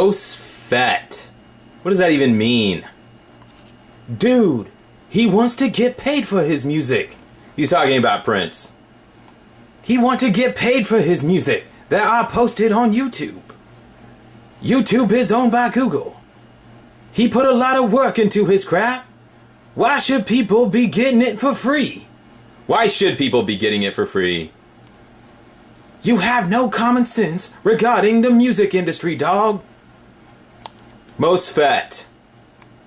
MOSFET. What does that even mean? Dude, he wants to get paid for his music. He's talking about Prince. He wants to get paid for his music that I posted on YouTube. YouTube is owned by Google. He put a lot of work into his craft. Why should people be getting it for free? Why should people be getting it for free? You have no common sense regarding the music industry, dog. MOSFET.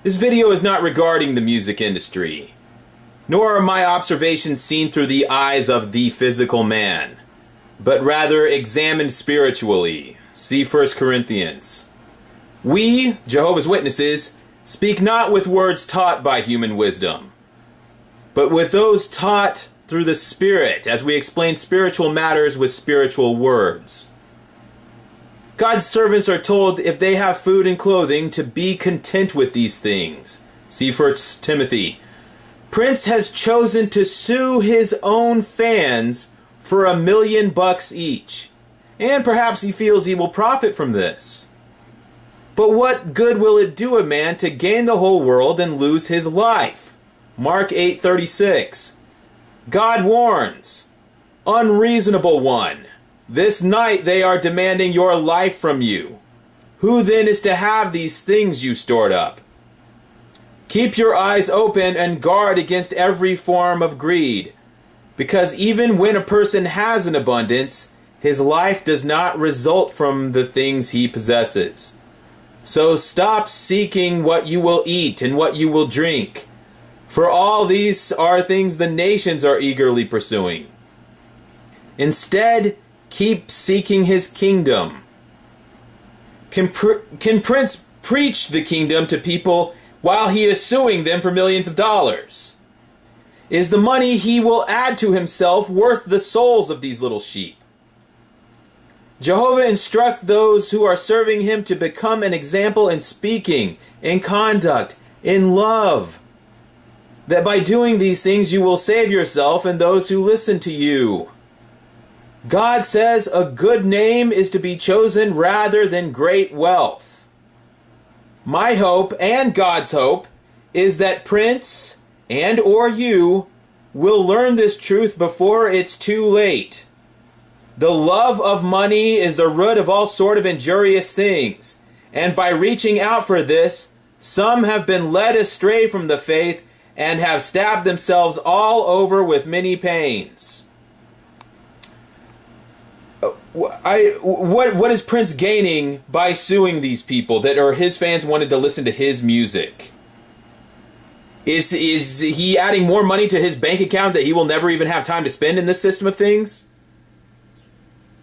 This video is not regarding the music industry, nor are my observations seen through the eyes of the physical man, but rather examined spiritually. See 1 Corinthians. We, Jehovah's Witnesses, speak not with words taught by human wisdom, but with those taught through the Spirit, as we explain spiritual matters with spiritual words. God's servants are told if they have food and clothing to be content with these things. See 1 Timothy. Prince has chosen to sue his own fans for $1 million each, and perhaps he feels he will profit from this. But what good will it do a man to gain the whole world and lose his life? Mark 8:36. God warns, unreasonable one, this night they are demanding your life from you. Who then is to have these things you stored up? Keep your eyes open and guard against every form of greed, because even when a person has an abundance, his life does not result from the things he possesses. So stop seeking what you will eat and what you will drink, for all these are things the nations are eagerly pursuing. Instead, keep seeking his kingdom. Can Prince preach the kingdom to people while he is suing them for millions of dollars? Is the money he will add to himself worth the souls of these little sheep? Jehovah instruct those who are serving him to become an example in speaking, in conduct, in love, that by doing these things you will save yourself and those who listen to you. God says a good name is to be chosen rather than great wealth. My hope and God's hope is that Prince and or you will learn this truth before it's too late. The love of money is the root of all sort of injurious things, and by reaching out for this, some have been led astray from the faith and have stabbed themselves all over with many pains. What is Prince gaining by suing these people that are his fans wanted to listen to his music? Is he adding more money to his bank account that he will never even have time to spend in this system of things?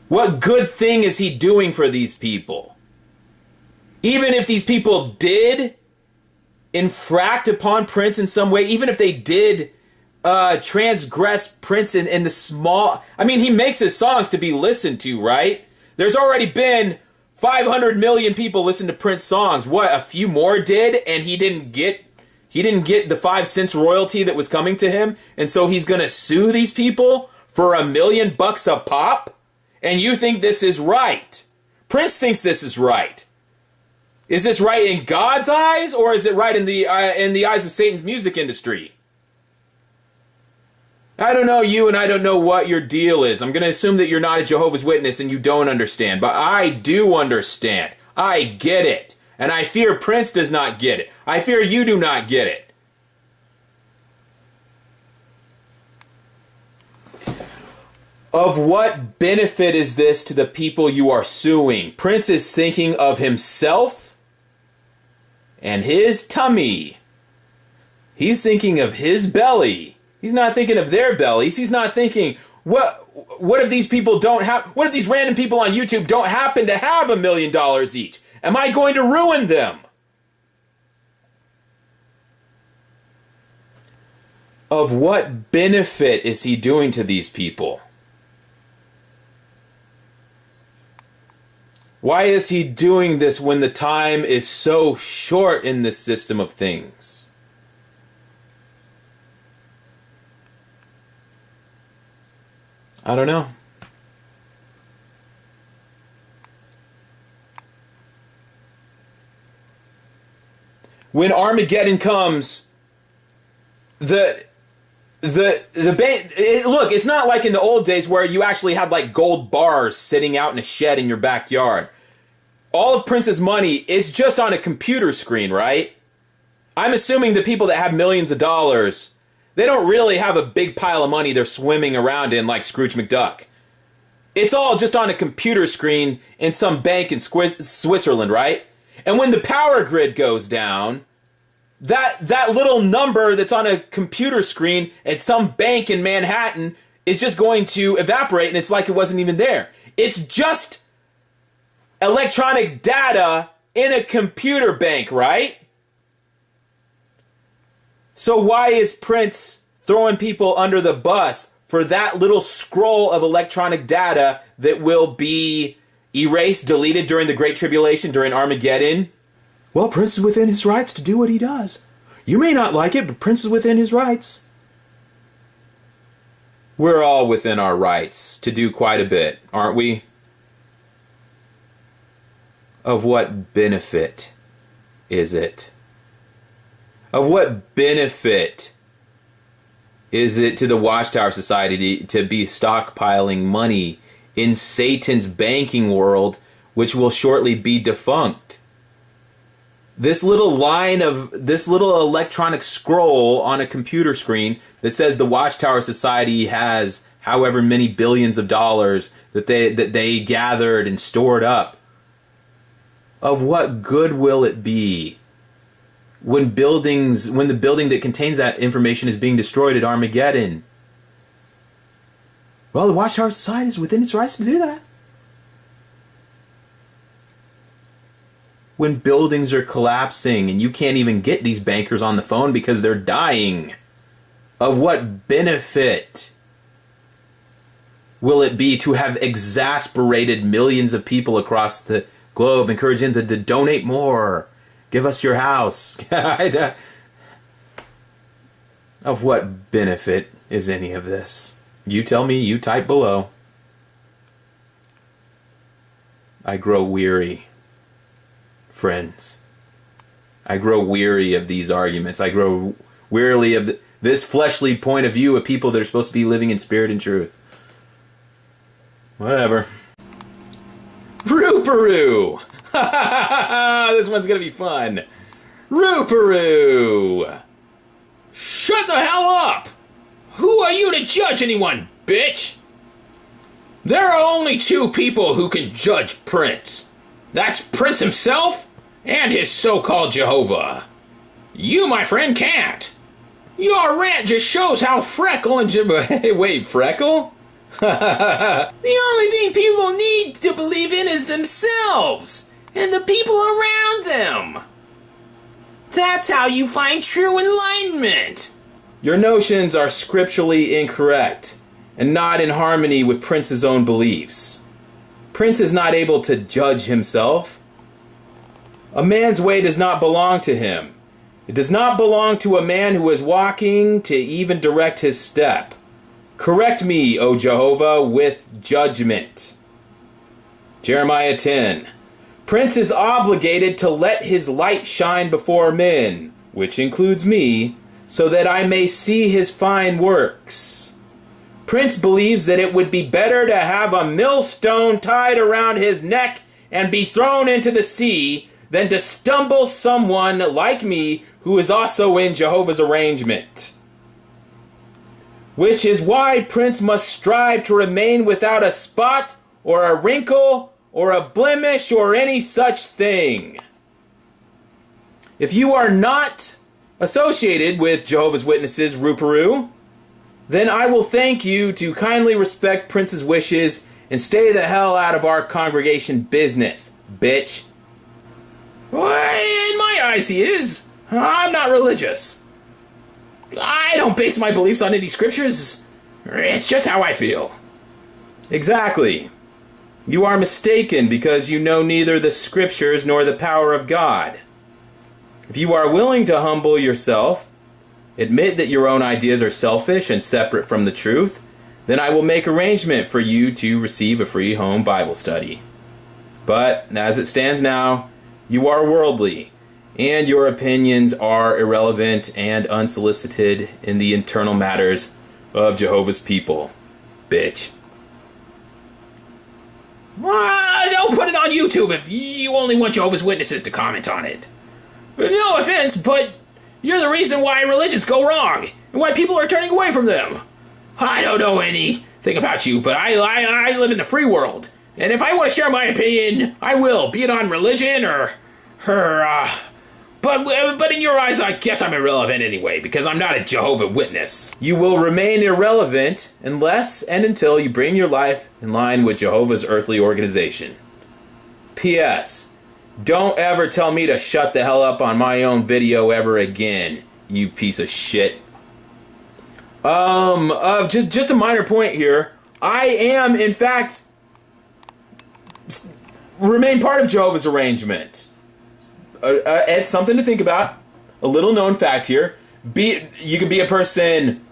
What good thing is he doing for these people? Even if these people did infract upon Prince in some way, even if they did transgress Prince in the small... I mean, he makes his songs to be listened to, right? There's already been 500 million people listen to Prince songs. What, a few more did, and he didn't get the 5 cents royalty that was coming to him, and so he's gonna sue these people for $1 million a pop? And you think this is right? Prince thinks this is right. Is this right in God's eyes, or is it right in the eyes of Satan's music industry? I don't know you, and I don't know what your deal is. I'm going to assume that you're not a Jehovah's Witness and you don't understand, but I do understand. I get it. And I fear Prince does not get it. I fear you do not get it. Of what benefit is this to the people you are suing? Prince is thinking of himself and his tummy. He's thinking of his belly. He's not thinking of their bellies. He's not thinking, what if these people don't have, what if these random people on YouTube don't happen to have $1 million each? Am I going to ruin them? Of what benefit is he doing to these people? Why is he doing this when the time is so short in this system of things? I don't know. When Armageddon comes, the bank, look, it's not like in the old days where you actually had like gold bars sitting out in a shed in your backyard. All of Prince's money is just on a computer screen, right? I'm assuming the people that have millions of dollars, they don't really have a big pile of money they're swimming around in like Scrooge McDuck. It's all just on a computer screen in some bank in Switzerland, right? And when the power grid goes down, that little number that's on a computer screen at some bank in Manhattan is just going to evaporate, and it's like it wasn't even there. It's just electronic data in a computer bank, right? So why is Prince throwing people under the bus for that little scroll of electronic data that will be erased, deleted during the Great Tribulation, during Armageddon? Well, Prince is within his rights to do what he does. You may not like it, but Prince is within his rights. We're all within our rights to do quite a bit, aren't we? Of what benefit is it? Of what benefit is it to the Watchtower Society to be stockpiling money in Satan's banking world, which will shortly be defunct? This little electronic scroll on a computer screen that says the Watchtower Society has however many billions of dollars that they gathered and stored up. Of what good will it be when the building that contains that information is being destroyed at Armageddon? Well, the Watchtower Society is within its rights to do that. When buildings are collapsing and you can't even get these bankers on the phone because they're dying, of what benefit will it be to have exasperated millions of people across the globe, encourage them to donate more, give us your house? Of what benefit is any of this? You tell me, you type below. I grow weary, friends. I grow weary of these arguments. I grow weary of this fleshly point of view of people that are supposed to be living in spirit and truth. Whatever. Rooparoo! This one's gonna be fun. Rooparoo! Shut the hell up! Who are you to judge anyone, bitch? There are only two people who can judge Prince. That's Prince himself and his so-called Jehovah. You, my friend, can't. Your rant just shows how Freckle and Hey, wait, Freckle? The only thing people need to believe in is themselves and the people around them. That's how you find true enlightenment. Your notions are scripturally incorrect and not in harmony with Prince's own beliefs. Prince is not able to judge himself. A man's way does not belong to him. It does not belong to a man who is walking to even direct his step. Correct me, O Jehovah, with judgment. Jeremiah 10. Prince is obligated to let his light shine before men, which includes me, so that I may see his fine works. Prince believes that it would be better to have a millstone tied around his neck and be thrown into the sea than to stumble someone like me who is also in Jehovah's arrangement. Which is why Prince must strive to remain without a spot or a wrinkle or a blemish or any such thing. If you are not associated with Jehovah's Witnesses, Rooparoo, then I will thank you to kindly respect Prince's wishes and stay the hell out of our congregation business, bitch. Well, in my eyes he is. I'm not religious. I don't base my beliefs on any scriptures. It's just how I feel. Exactly. You are mistaken because you know neither the scriptures nor the power of God. If you are willing to humble yourself, admit that your own ideas are selfish and separate from the truth, then I will make arrangement for you to receive a free home Bible study. But, as it stands now, you are worldly, and your opinions are irrelevant and unsolicited in the internal matters of Jehovah's people. Bitch. Don't put it on YouTube if you only want Jehovah's Witnesses to comment on it. No offense, but you're the reason why religions go wrong and why people are turning away from them. I don't know anything about you, but I live in the free world. And if I want to share my opinion, I will, be it on religion or but in your eyes, I guess I'm irrelevant anyway, because I'm not a Jehovah's Witness. You will remain irrelevant unless and until you bring your life in line with Jehovah's earthly organization. P.S. Don't ever tell me to shut the hell up on my own video ever again, you piece of shit. Just a minor point here. I am, in fact, remain part of Jehovah's arrangement. It's something to think about. A little known fact here. You could be a person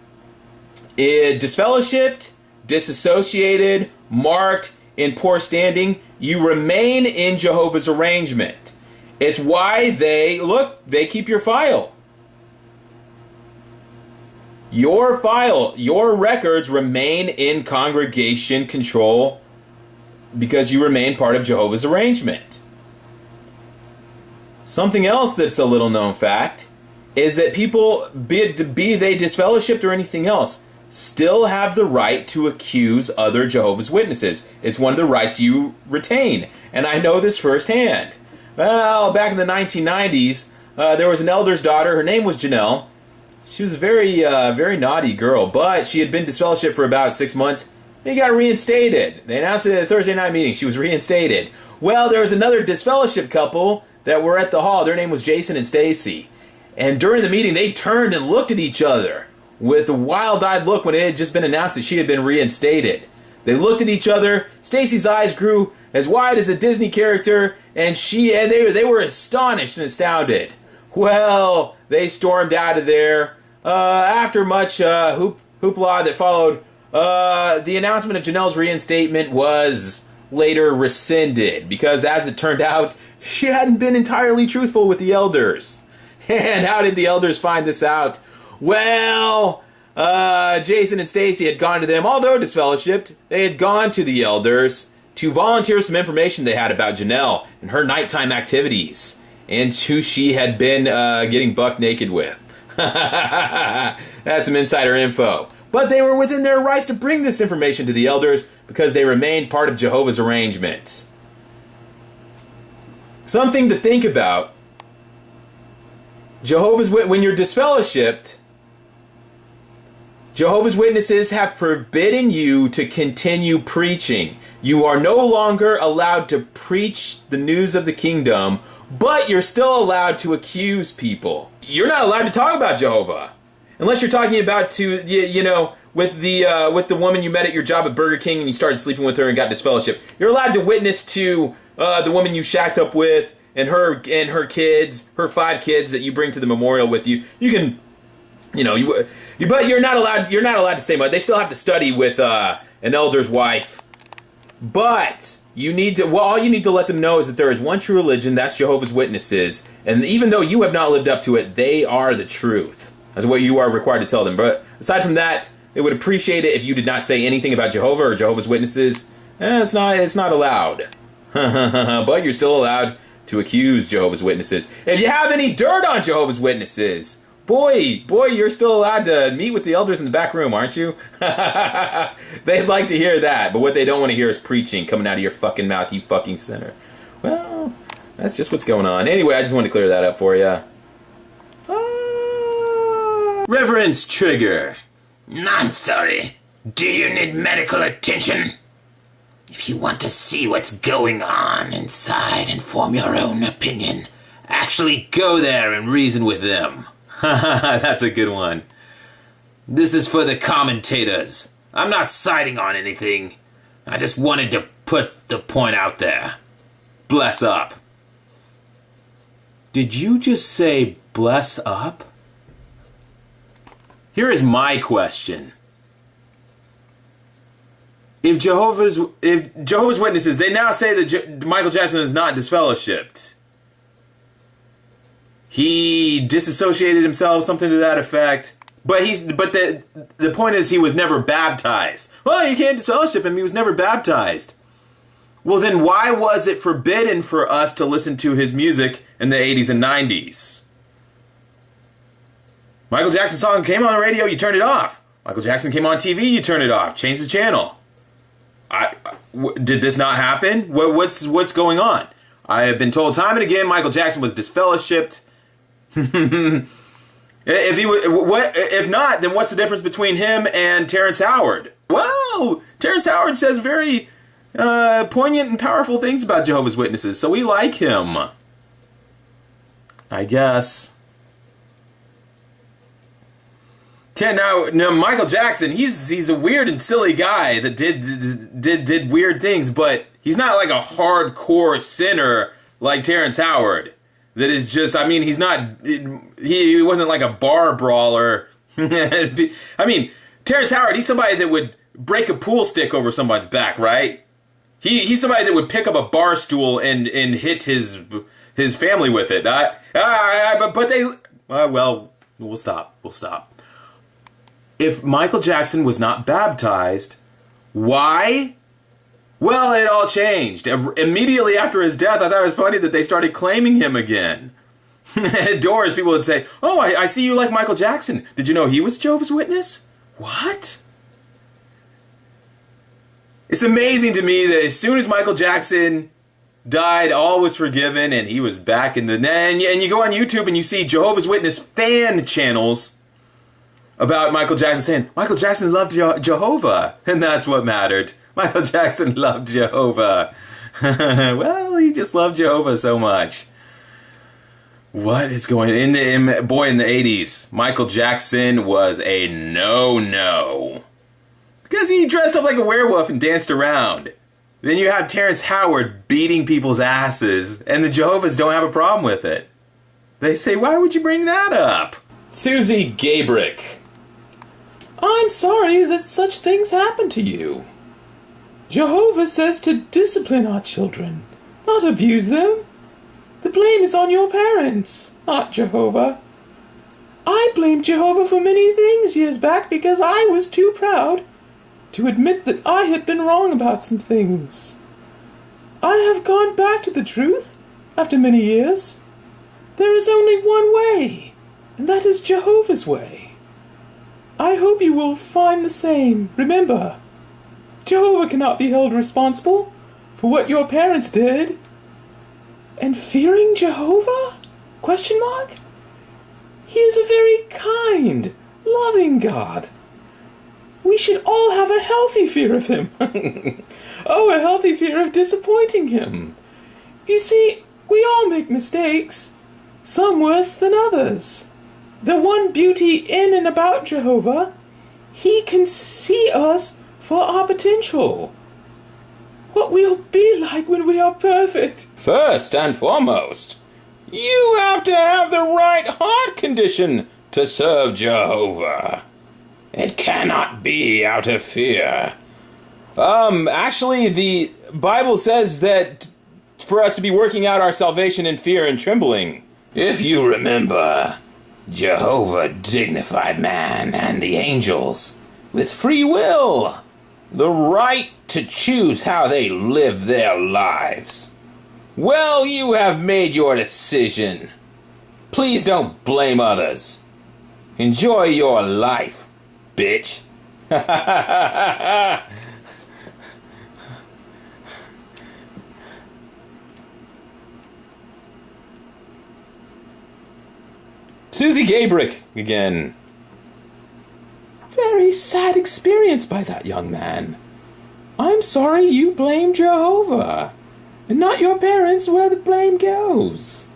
disfellowshipped, disassociated, marked, in poor standing. You remain in Jehovah's arrangement. It's why they keep your file. Your records remain in congregation control because you remain part of Jehovah's arrangement. Something else that's a little known fact is that people, be they disfellowshipped or anything else, still have the right to accuse other Jehovah's Witnesses. It's one of the rights you retain. And I know this firsthand. Well, back in the 1990s, there was an elder's daughter. Her name was Janelle. She was a very naughty girl, but she had been disfellowshipped for about 6 months. They got reinstated. They announced it at a Thursday night meeting. She was reinstated. Well, there was another disfellowship couple that were at the hall. Their name was Jason and Stacy. And during the meeting, they turned and looked at each other with a wild-eyed look when it had just been announced that she had been reinstated. They looked at each other. Stacy's eyes grew as wide as a Disney character, and they were astonished and astounded. Well, they stormed out of there. After much hoopla that followed, the announcement of Janelle's reinstatement was later rescinded because, as it turned out, she hadn't been entirely truthful with the elders. And how did the elders find this out? Well, Jason and Stacy had gone to them, although disfellowshipped, they had gone to the elders to volunteer some information they had about Janelle and her nighttime activities, and who she had been getting buck naked with. That's some insider info. But they were within their rights to bring this information to the elders because they remained part of Jehovah's arrangement. Something to think about. When you're disfellowshipped, Jehovah's Witnesses have forbidden you to continue preaching. You are no longer allowed to preach the news of the kingdom, but you're still allowed to accuse people. You're not allowed to talk about Jehovah. Unless you're talking about with the woman you met at your job at Burger King and you started sleeping with her and got disfellowshipped. You're allowed to witness to the woman you shacked up with and her kids, her 5 kids that you bring to the memorial with you. You can, but you're not allowed to say much. They still have to study with an elder's wife. But all you need to let them know is that there is one true religion, that's Jehovah's Witnesses, and even though you have not lived up to it, they are the truth. That's what you are required to tell them. But aside from that, they would appreciate it if you did not say anything about Jehovah or Jehovah's Witnesses. It's not allowed. But you're still allowed to accuse Jehovah's Witnesses. If you have any dirt on Jehovah's Witnesses, boy, you're still allowed to meet with the elders in the back room, aren't you? They'd like to hear that, but what they don't want to hear is preaching coming out of your fucking mouth, you fucking sinner. Well, that's just what's going on. Anyway, I just wanted to clear that up for you. Reverence Trigger. I'm sorry. Do you need medical attention? If you want to see what's going on inside and form your own opinion, actually go there and reason with them. That's a good one. This is for the commentators. I'm not siding on anything. I just wanted to put the point out there. Bless up. Did you just say bless up? Here is my question. If Jehovah's Witnesses, they now say that Michael Jackson is not disfellowshipped. he disassociated himself, something to that effect. But the point is he was never baptized. Well, you can't disfellowship him. He was never baptized. Well, then why was it forbidden for us to listen to his music in the 80s and 90s? Michael Jackson song came on the radio, you turned it off. Michael Jackson came on TV, you turned it off. Change the channel. Did this not happen? What's going on? I have been told time and again Michael Jackson was disfellowshipped. If not, then what's the difference between him and Terrence Howard? Well, Terrence Howard says very poignant and powerful things about Jehovah's Witnesses, so we like him. I guess. Now, Michael Jackson, he's a weird and silly guy that did weird things, but he's not like a hardcore sinner like Terrence Howard. That is just, I mean, he wasn't like a bar brawler. I mean, Terrence Howard, he's somebody that would break a pool stick over somebody's back, right? He's somebody that would pick up a bar stool and hit his family with it. Well, we'll stop. If Michael Jackson was not baptized, why? Well, it all changed. Immediately after his death, I thought it was funny that they started claiming him again. At doors, people would say, oh, I see you like Michael Jackson. Did you know he was Jehovah's Witness? What? It's amazing to me that as soon as Michael Jackson died, all was forgiven, and he was back in the... And you go on YouTube and you see Jehovah's Witness fan channels about Michael Jackson saying, Michael Jackson loved Jehovah, and that's what mattered. Michael Jackson loved Jehovah. Well, he just loved Jehovah so much. What is going on? In the 80s, Michael Jackson was a no-no. Because he dressed up like a werewolf and danced around. Then you have Terrence Howard beating people's asses, and the Jehovahs don't have a problem with it. They say, why would you bring that up? Susie Gabrick. I'm sorry that such things happen to you. Jehovah says to discipline our children, not abuse them. The blame is on your parents, not Jehovah. I blamed Jehovah for many things years back because I was too proud to admit that I had been wrong about some things. I have gone back to the truth after many years. There is only one way, and that is Jehovah's way. I hope you will find the same. Remember, Jehovah cannot be held responsible for what your parents did. And fearing Jehovah? ? He is a very kind, loving God. We should all have a healthy fear of him. Oh, a healthy fear of disappointing him. You see, we all make mistakes, some worse than others. The one beauty in and about Jehovah, he can see us for our potential. What we'll be like when we are perfect. First and foremost, you have to have the right heart condition to serve Jehovah. It cannot be out of fear. Actually, the Bible says that for us to be working out our salvation in fear and trembling. If you remember, Jehovah dignified man and the angels with free will, the right to choose how they live their lives. Well, you have made your decision. Please don't blame others. Enjoy your life, bitch. Susie Gabrick again. Very sad experience by that young man. I'm sorry you blame Jehovah, and not your parents where the blame goes.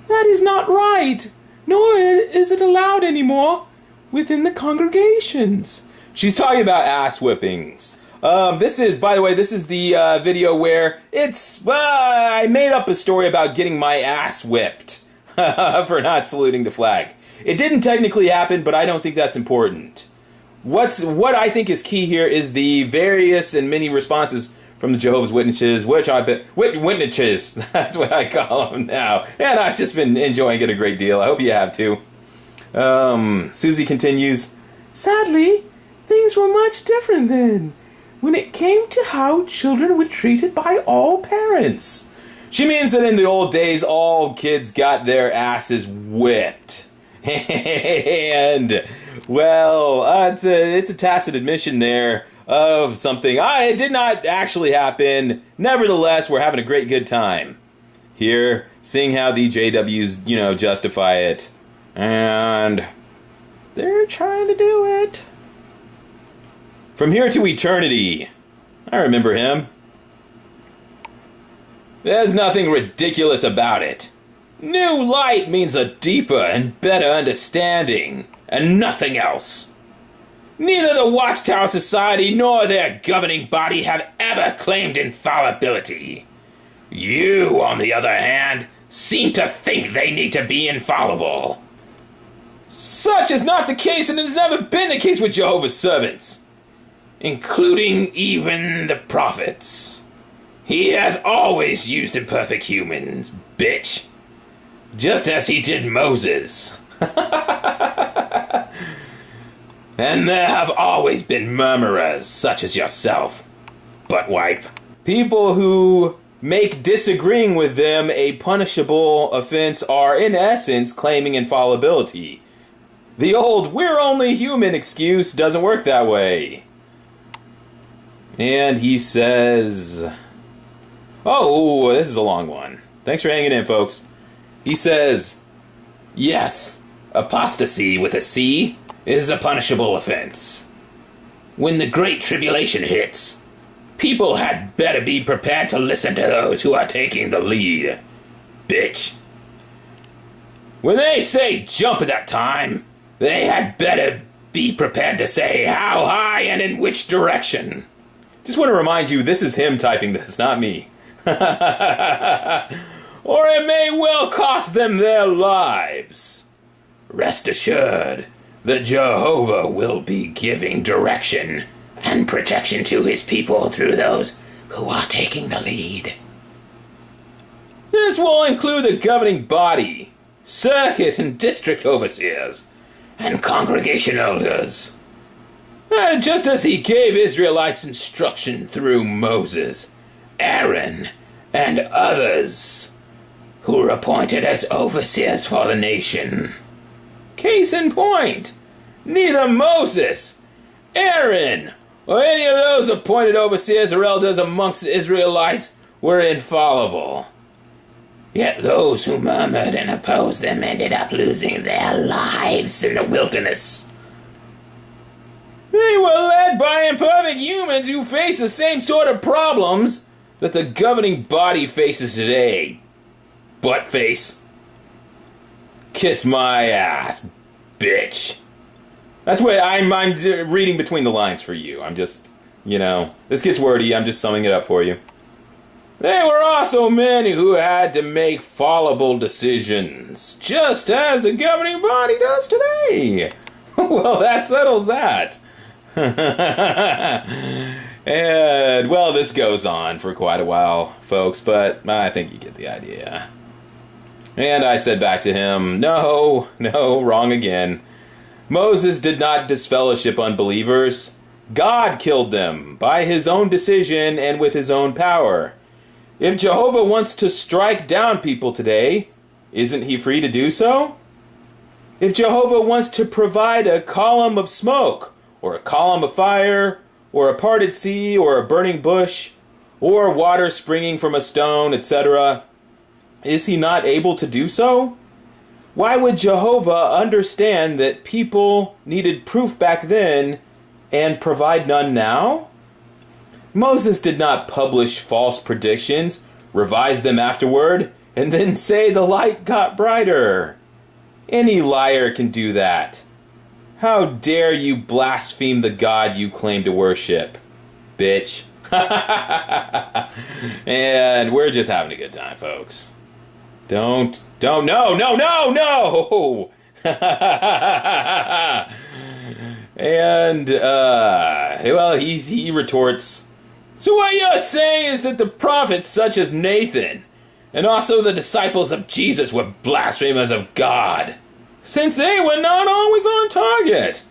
That is not right, nor is it allowed anymore within the congregations. She's talking about ass whippings. This is, by the way, this is the video where I made up a story about getting my ass whipped for not saluting the flag. It didn't technically happen, but I don't think that's important. What I think is key here is the various and many responses from the Jehovah's Witnesses, which I've been... Witnesses, that's what I call them now. And I've just been enjoying it a great deal. I hope you have too. Susie continues, sadly, things were much different then, when it came to how children were treated by all parents. She means that in the old days, all kids got their asses whipped. And, well, it's a tacit admission there of something. It did not actually happen. Nevertheless, we're having a great good time here, seeing how the JWs, justify it. And they're trying to do it. From Here to Eternity. I remember him. There's nothing ridiculous about it. New light means a deeper and better understanding, and nothing else. Neither the Watchtower Society nor their governing body have ever claimed infallibility. You, on the other hand, seem to think they need to be infallible. Such is not the case, and it has never been the case with Jehovah's servants, including even the prophets. He has always used imperfect humans, bitch. Just as he did Moses. And there have always been murmurers, such as yourself, buttwipe. People who make disagreeing with them a punishable offense are, in essence, claiming infallibility. The old "we're only human" excuse doesn't work that way. And he says... Oh, this is a long one. Thanks for hanging in, folks. He says, yes, apostasy with a C is a punishable offense. When the Great Tribulation hits, people had better be prepared to listen to those who are taking the lead, bitch. When they say jump at that time, they had better be prepared to say how high and in which direction. Just want to remind you, this is him typing this, not me. Or it may well cost them their lives. Rest assured that Jehovah will be giving direction and protection to his people through those who are taking the lead. This will include the governing body, circuit and district overseers, and congregation elders. Just as he gave Israelites instruction through Moses, Aaron, and others who were appointed as overseers for the nation. Case in point, neither Moses, Aaron, or any of those appointed overseers or elders amongst the Israelites were infallible. Yet those who murmured and opposed them ended up losing their lives in the wilderness. They were led by imperfect humans who face the same sort of problems that the governing body faces today. Buttface. Kiss my ass, bitch. That's what I'm reading between the lines for you. I'm just, this gets wordy. I'm just summing it up for you. They were also men who had to make fallible decisions, just as the governing body does today. Well, that settles that. And, well, this goes on for quite a while, folks, but I think you get the idea. And I said back to him, no, wrong again. Moses did not disfellowship unbelievers. God killed them by his own decision and with his own power. If Jehovah wants to strike down people today, isn't he free to do so? If Jehovah wants to provide a column of smoke, or a column of fire, or a parted sea, or a burning bush, or water springing from a stone, etc., is he not able to do so? Why would Jehovah understand that people needed proof back then and provide none now? Moses did not publish false predictions, revise them afterward, and then say the light got brighter. Any liar can do that. How dare you blaspheme the God you claim to worship, bitch. And we're just having a good time, folks. No. And, well, he retorts So what you're saying is that the prophets such as Nathan, and also the disciples of Jesus, were blasphemers of God, since they were not always on target,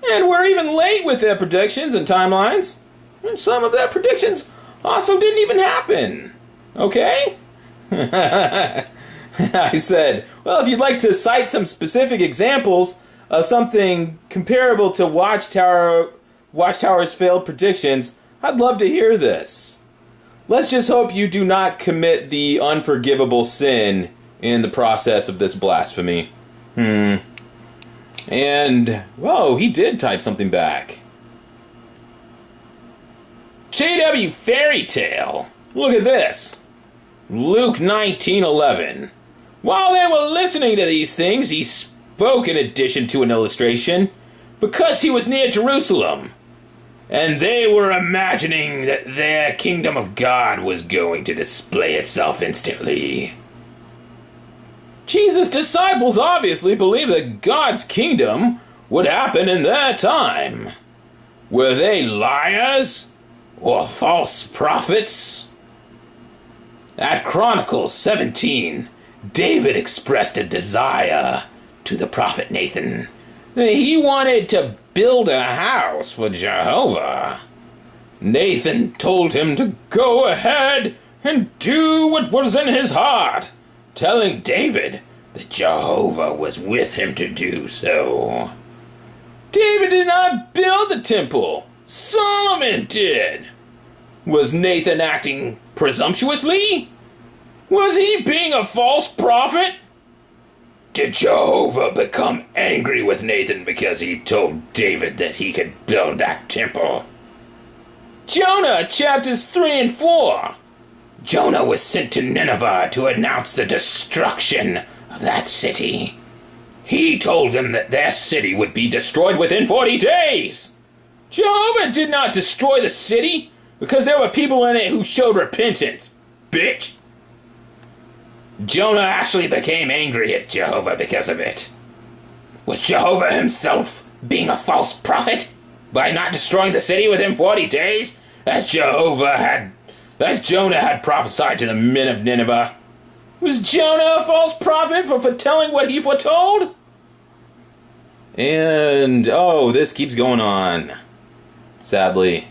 and were even late with their predictions and timelines, and some of their predictions also didn't even happen. Okay? I said, well, if you'd like to cite some specific examples of something comparable to Watchtower's failed predictions, I'd love to hear this. Let's just hope you do not commit the unforgivable sin in the process of this blasphemy. And, whoa, he did type something back. JW Fairy Tale. Look at this. Luke 19:11. While they were listening to these things, he spoke in addition to an illustration, because he was near Jerusalem, and they were imagining that their kingdom of God was going to display itself instantly. Jesus' disciples obviously believed that God's kingdom would happen in their time. Were they liars or false prophets? At Chronicles 17, David expressed a desire to the prophet Nathan. He wanted to build a house for Jehovah. Nathan told him to go ahead and do what was in his heart, telling David that Jehovah was with him to do so. David did not build the temple. Solomon did. Was Nathan acting presumptuously? Was he being a false prophet? Did Jehovah become angry with Nathan because he told David that he could build that temple? Jonah, chapters 3 and 4. Jonah was sent to Nineveh to announce the destruction of that city. He told them that their city would be destroyed within 40 days. Jehovah did not destroy the city because there were people in it who showed repentance, bitch. Jonah actually became angry at Jehovah because of it. Was Jehovah himself being a false prophet by not destroying the city within 40 days, as Jonah had prophesied to the men of Nineveh? Was Jonah a false prophet for foretelling what he foretold? And, this keeps going on. Sadly.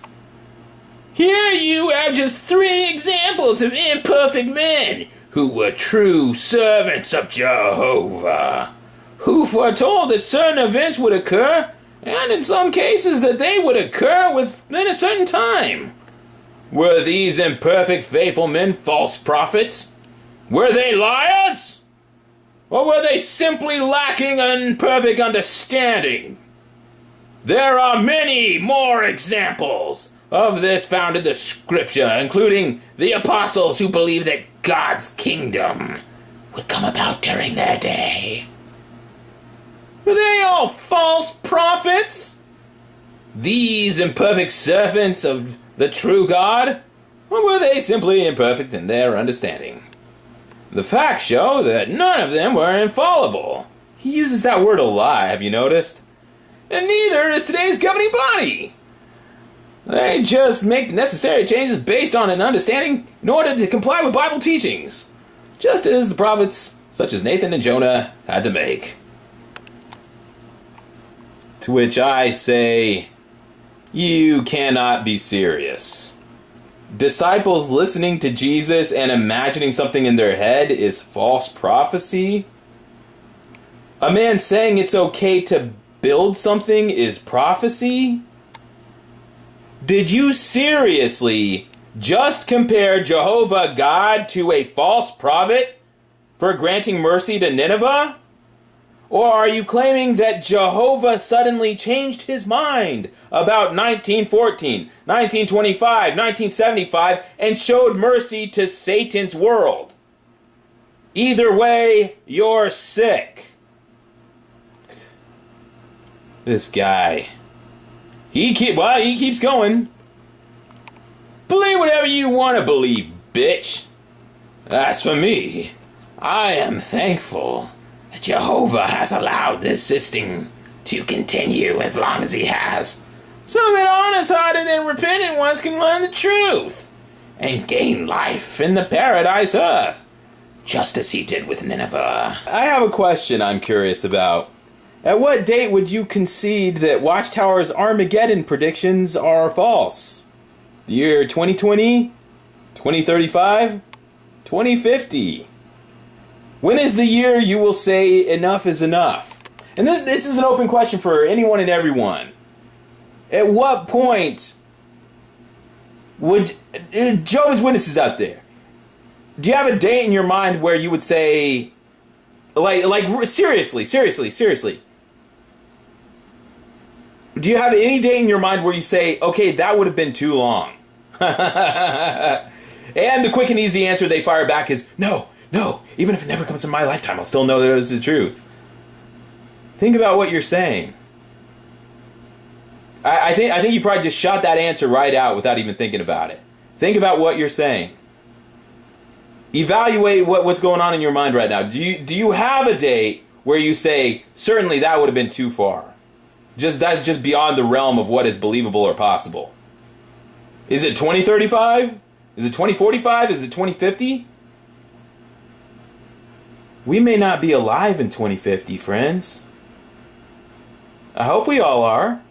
Here you have just 3 examples of imperfect men who were true servants of Jehovah, who foretold that certain events would occur, and in some cases that they would occur within a certain time. Were these imperfect, faithful men false prophets? Were they liars? Or were they simply lacking an perfect understanding? There are many more examples of this found in the scripture, including the apostles who believed that God's kingdom would come about during their day. Were they all false prophets? These imperfect servants of the true God? Or were they simply imperfect in their understanding? The facts show that none of them were infallible. He uses that word a lot, have you noticed? And neither is today's governing body. They just make the necessary changes based on an understanding in order to comply with Bible teachings, just as the prophets such as Nathan and Jonah had to make. To which I say, you cannot be serious. Disciples listening to Jesus and imagining something in their head is false prophecy? A man saying it's okay to build something is prophecy? Did you seriously just compare Jehovah God to a false prophet for granting mercy to Nineveh? Or are you claiming that Jehovah suddenly changed his mind about 1914, 1925, 1975 and showed mercy to Satan's world? Either way, you're sick. This guy. He keeps going. Believe whatever you want to believe, bitch. As for me, I am thankful that Jehovah has allowed this system to continue as long as he has, so that honest-hearted and repentant ones can learn the truth and gain life in the paradise earth, just as he did with Nineveh. I have a question I'm curious about. At what date would you concede that Watchtower's Armageddon predictions are false? The year 2020? 2035? 2050? When is the year you will say enough is enough? And this is an open question for anyone and everyone. At what point would... Jehovah's Witnesses out there, do you have a date in your mind where you would say... Like seriously. Do you have any date in your mind where you say, okay, that would have been too long? And the quick and easy answer they fire back is, no, even if it never comes in my lifetime, I'll still know that it was the truth. Think about what you're saying. I think you probably just shot that answer right out without even thinking about it. Think about what you're saying. Evaluate what's going on in your mind right now. Do you have a date where you say, certainly that would have been too far? That's just beyond the realm of what is believable or possible. Is it 2035? Is it 2045? Is it 2050? We may not be alive in 2050, friends. I hope we all are.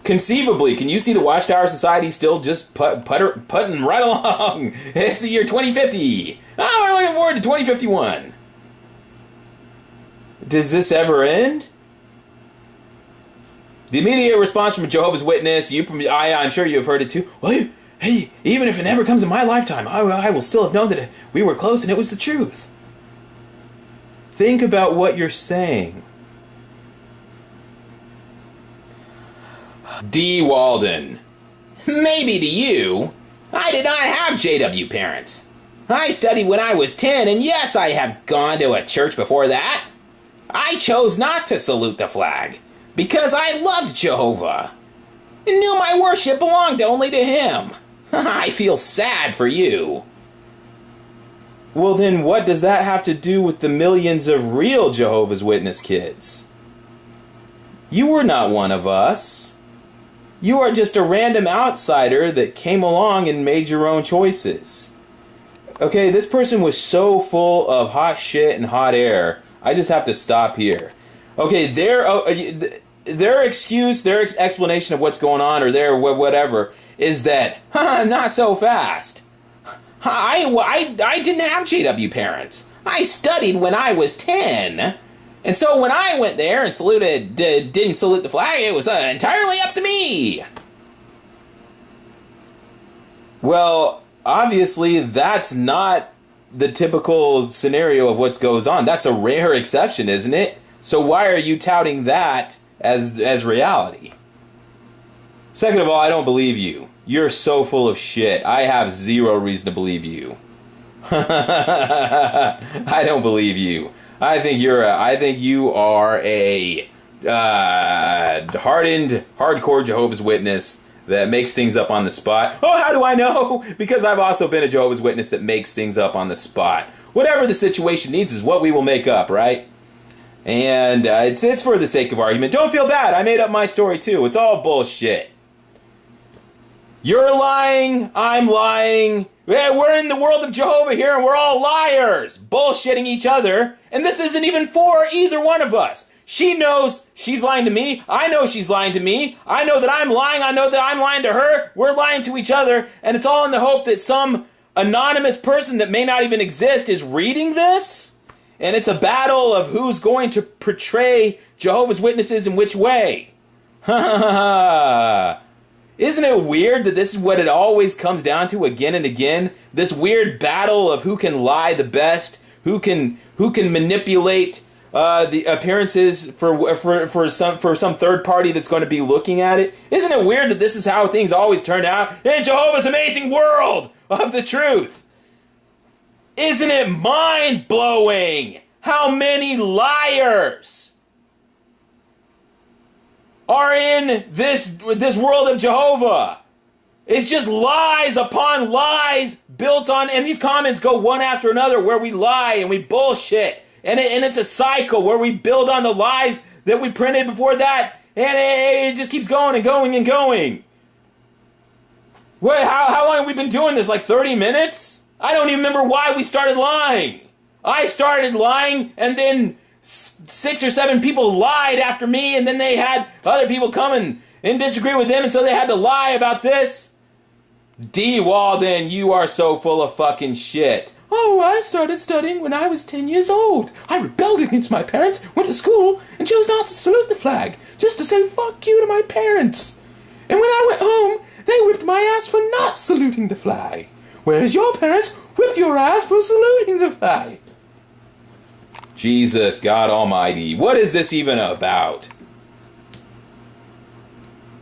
Conceivably, can you see the Watchtower Society still just putting right along? It's the year 2050. Oh, we're looking forward to 2051. Does this ever end? The immediate response from a Jehovah's Witness, I'm sure you've heard it too. Well, hey, even if it never comes in my lifetime, I will still have known that we were close and it was the truth. Think about what you're saying. D. Walden. Maybe to you. I did not have JW parents. I studied when I was 10, and yes, I have gone to a church before that. I chose not to salute the flag, because I loved Jehovah, and knew my worship belonged only to him. I feel sad for you. Well then, what does that have to do with the millions of real Jehovah's Witness kids? You were not one of us. You are just a random outsider that came along and made your own choices. Okay, this person was so full of hot shit and hot air, I just have to stop here. Okay, their excuse, their explanation of what's going on, or their whatever, is that, not so fast. I didn't have JW parents. I studied when I was 10. And so when I went there and didn't salute the flag, it was entirely up to me. Well, obviously that's not the typical scenario of what goes on. That's a rare exception, isn't it? So why are you touting that as reality? Second of all, I don't believe you. You're so full of shit. I have zero reason to believe you. I don't believe you. I think you are a hardened, hardcore Jehovah's Witness that makes things up on the spot. Oh, how do I know? Because I've also been a Jehovah's Witness that makes things up on the spot. Whatever the situation needs is what we will make up, right? And it's for the sake of argument. Don't feel bad. I made up my story too. It's all bullshit. You're lying. I'm lying. We're in the world of Jehovah here, and we're all liars, bullshitting each other, and this isn't even for either one of us. She knows she's lying to me. I know she's lying to me. I know that I'm lying. I know that I'm lying to her. We're lying to each other, and it's all in the hope that some anonymous person that may not even exist is reading this, and it's a battle of who's going to portray Jehovah's Witnesses in which way. Ha ha ha ha. Isn't it weird that this is what it always comes down to again and again? This weird battle of who can lie the best, who can manipulate the appearances for some third party that's going to be looking at it. Isn't it weird that this is how things always turn out in Jehovah's amazing world of the truth? Isn't it mind-blowing how many liars are in this world of Jehovah? It's just lies upon lies built on, and these comments go one after another where we lie and we bullshit, and it's a cycle where we build on the lies that we printed before that, And it just keeps going and going and going. Wait, how long have we been doing this? Like 30 minutes? I don't even remember why we started lying. I started lying, and then 6 or 7 people lied after me, and then they had other people come and disagree with them, and so they had to lie about this. D. Walden, you are so full of fucking shit. Oh, I started studying when I was 10 years old. I rebelled against my parents, went to school, and chose not to salute the flag, just to say fuck you to my parents. And when I went home, they whipped my ass for not saluting the flag, whereas your parents whipped your ass for saluting the flag. Jesus, God Almighty, what is this even about?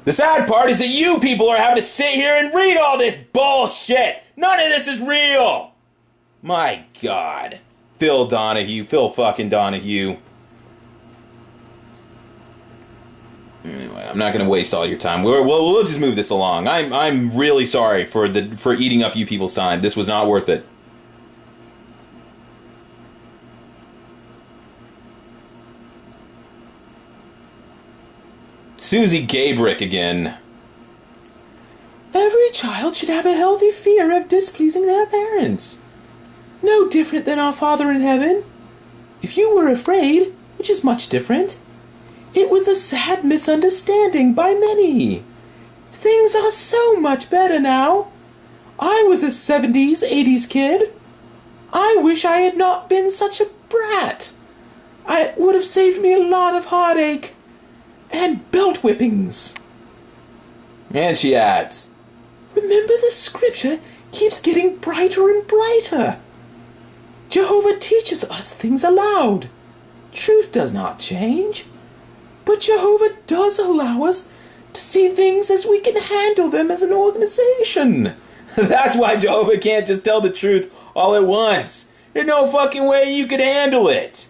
The sad part is that you people are having to sit here and read all this bullshit. None of this is real. My God. Phil fucking Donahue. Anyway, I'm not going to waste all your time. We'll just move this along. I'm really sorry for eating up you people's time. This was not worth it. Susie Gabrick again. Every child should have a healthy fear of displeasing their parents. No different than our Father in heaven. If you were afraid, which is much different, it was a sad misunderstanding by many. Things are so much better now. I was a 70s, 80s kid. I wish I had not been such a brat. It would have saved me a lot of heartache. And belt whippings. And she adds, remember, the scripture keeps getting brighter and brighter. Jehovah teaches us things aloud. Truth does not change. But Jehovah does allow us to see things as we can handle them as an organization. That's why Jehovah can't just tell the truth all at once. There's no fucking way you could handle it.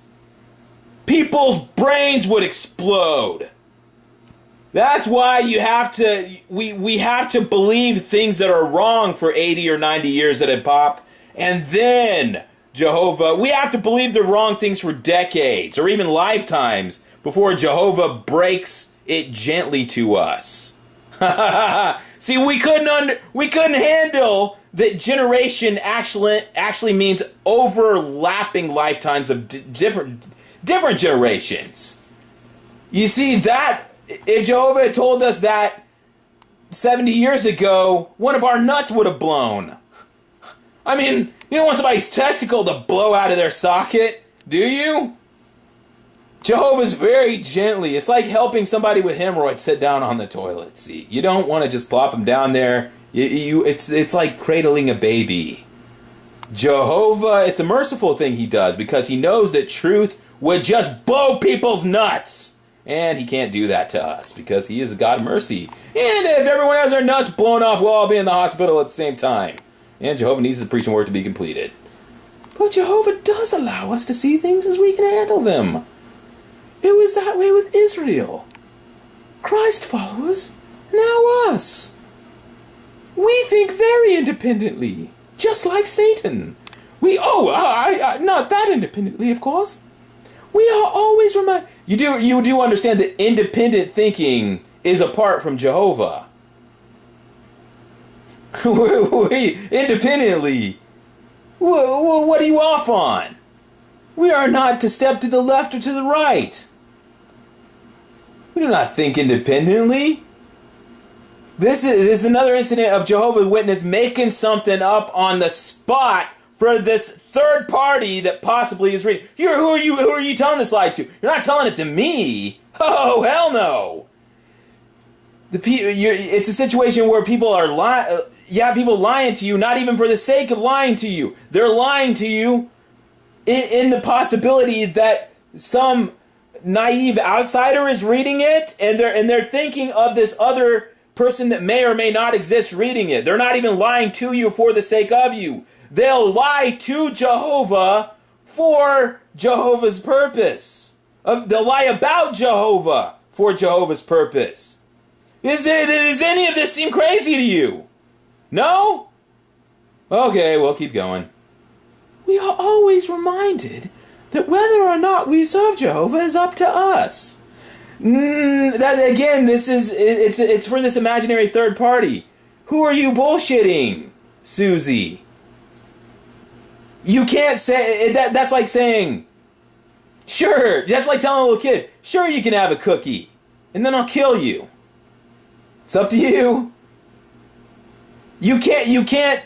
People's brains would explode. That's why you have to, we have to believe things that are wrong for 80 or 90 years at a pop, and then Jehovah, we have to believe the wrong things for decades or even lifetimes before Jehovah breaks it gently to us. See, we couldn't handle that generation actually means overlapping lifetimes of different generations. You see, that if Jehovah had told us that 70 years ago, one of our nuts would have blown. I mean, you don't want somebody's testicle to blow out of their socket, do you? Jehovah's very gently. It's like helping somebody with hemorrhoids sit down on the toilet seat. You don't want to just plop them down there. It's like cradling a baby. Jehovah, it's a merciful thing he does because he knows that truth would just blow people's nuts. And he can't do that to us because he is a God of mercy. And if everyone has their nuts blown off, we'll all be in the hospital at the same time. And Jehovah needs the preaching work to be completed. But Jehovah does allow us to see things as we can handle them. It was that way with Israel. Christ followers, now us. We think very independently, just like Satan. Not that independently, of course. We are always reminded. You do understand that independent thinking is apart from Jehovah. Independently. What are you off on? We are not to step to the left or to the right. We do not think independently. This is another incident of Jehovah's Witness making something up on the spot for this third party that possibly is reading. Who are you telling this lie to? You're not telling it to me. Oh, hell no. It's a situation where people are people lying to you, not even for the sake of lying to you. They're lying to you in the possibility that some naive outsider is reading it, and they're thinking of this other person that may or may not exist reading it. They're not even lying to you for the sake of you. They'll lie to Jehovah for Jehovah's purpose. They'll lie about Jehovah for Jehovah's purpose. Does any of this seem crazy to you? No? Okay, we'll keep going. We are always reminded that whether or not we serve Jehovah is up to us. That again, it's for this imaginary third party. Who are you bullshitting, Susie? You can't say that's like saying, sure. That's like telling a little kid, sure, you can have a cookie, and then I'll kill you. It's up to you. You can't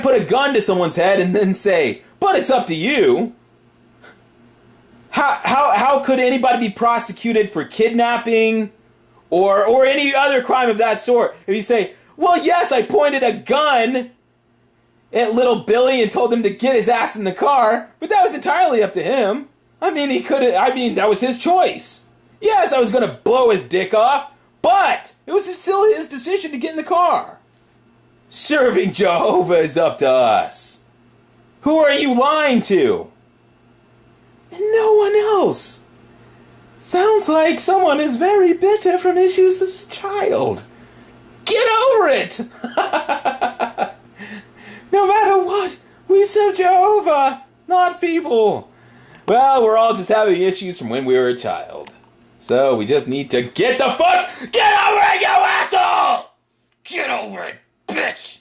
put a gun to someone's head and then say, but it's up to you. How could anybody be prosecuted for kidnapping or any other crime of that sort if you say, well, yes, I pointed a gun at little Billy and told him to get his ass in the car, but that was entirely up to him. I mean, that was his choice. Yes, I was going to blow his dick off, but it was still his decision to get in the car. Serving Jehovah is up to us. Who are you lying to? And no one else. Sounds like someone is very bitter from issues as a child. Get over it! No matter what, we serve Jehovah, not people. Well, we're all just having issues from when we were a child. So we just need to get over it, you asshole! Get over it, bitch!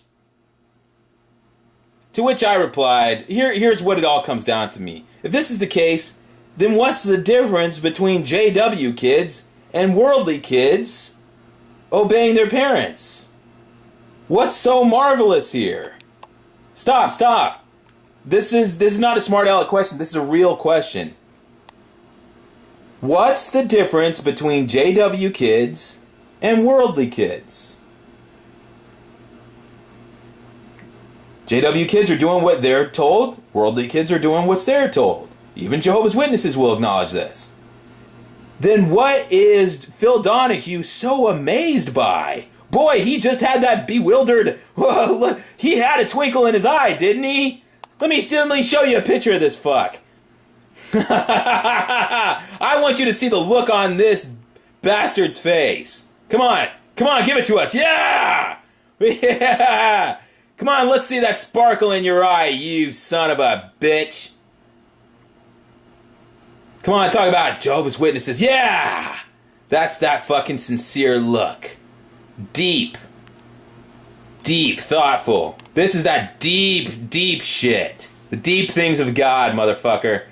To which I replied, here's what it all comes down to me. If this is the case, then what's the difference between JW kids and worldly kids obeying their parents? What's so marvelous here? Stop. This is not a smart aleck question. This is a real question. What's the difference between JW kids and worldly kids? JW kids are doing what they're told. Worldly kids are doing what they're told. Even Jehovah's Witnesses will acknowledge this. Then what is Phil Donahue so amazed by? Boy, he just had that bewildered... he had a twinkle in his eye, didn't he? Let me show you a picture of this fuck. I want you to see the look on this bastard's face. Come on, give it to us. Yeah! Yeah! Come on, let's see that sparkle in your eye, you son of a bitch. Come on, talk about Jehovah's Witnesses. Yeah! That's that fucking sincere look. Deep, thoughtful. This is that deep shit. The deep things of God, motherfucker.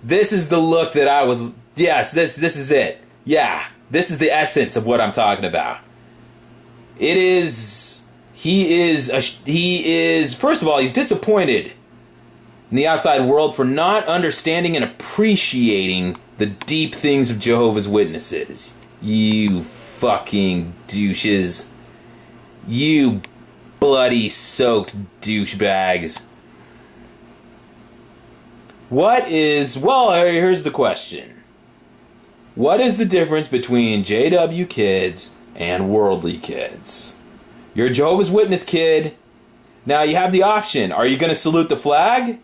This is the look that I was... Yes, this is it. Yeah, this is the essence of what I'm talking about. It is... He is... First of all, he's disappointed in the outside world for not understanding and appreciating the deep things of Jehovah's Witnesses. You fucking douches. You bloody soaked douchebags. Here's the question. What is the difference between JW kids and worldly kids? You're a Jehovah's Witness kid. Now you have the option. Are you going to salute the flag?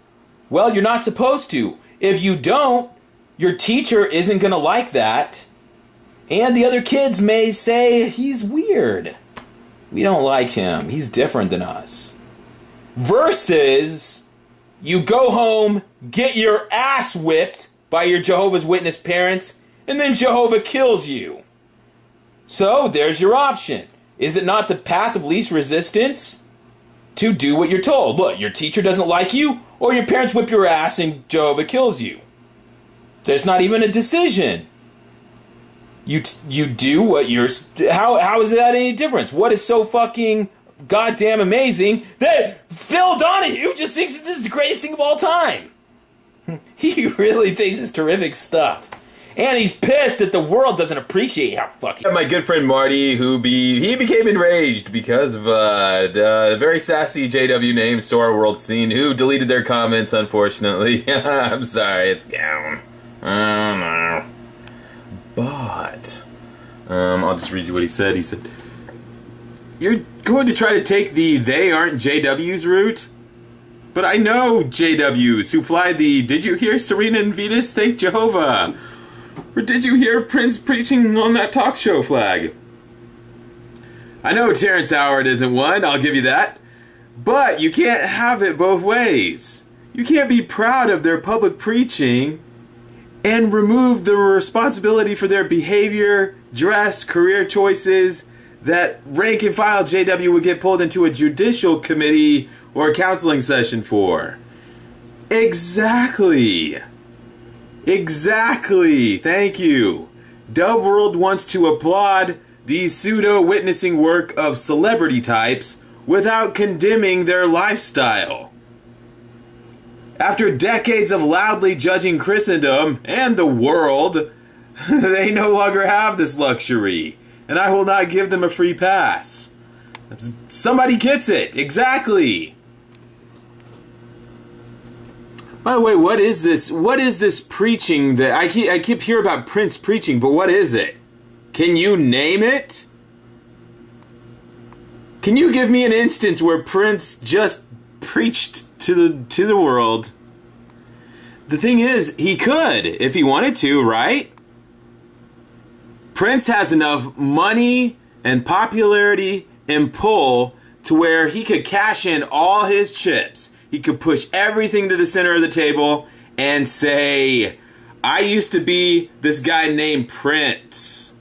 Well, you're not supposed to. If you don't, your teacher isn't going to like that. And the other kids may say, he's weird. We don't like him. He's different than us. Versus, you go home, get your ass whipped by your Jehovah's Witness parents, and then Jehovah kills you. So, there's your option. Is it not the path of least resistance to do what you're told? Look, your teacher doesn't like you, or your parents whip your ass and Jehovah kills you. There's not even a decision. You do what you're... How is that any difference? What is so fucking goddamn amazing that Phil Donahue just thinks that this is the greatest thing of all time? He really thinks it's terrific stuff. And he's pissed that the world doesn't appreciate how fucking... My good friend Marty, he became enraged because of a very sassy JW named Sora World Scene, who deleted their comments, unfortunately. I'm sorry, it's down. I don't know. But, I'll just read you what he said. He said, "You're going to try to take the they aren't JWs route? But I know JWs who fly the did you hear Serena and Venus thank Jehovah? Or did you hear Prince preaching on that talk show flag? I know Terrence Howard isn't one, I'll give you that. But you can't have it both ways. You can't be proud of their public preaching and remove the responsibility for their behavior, dress, career choices that rank and file JW would get pulled into a judicial committee or a counseling session for. Exactly. Exactly. Thank you. Dub World wants to applaud the pseudo-witnessing work of celebrity types without condemning their lifestyle. After decades of loudly judging Christendom and the world, they no longer have this luxury, and I will not give them a free pass. Somebody gets it. Exactly. By the way, what is this? What is this preaching that I keep hearing about Prince preaching, but what is it? Can you name it? Can you give me an instance where Prince just preached to the world? The thing is, he could if he wanted to, right? Prince has enough money and popularity and pull to where he could cash in all his chips. He could push everything to the center of the table and say, I used to be this guy named Prince.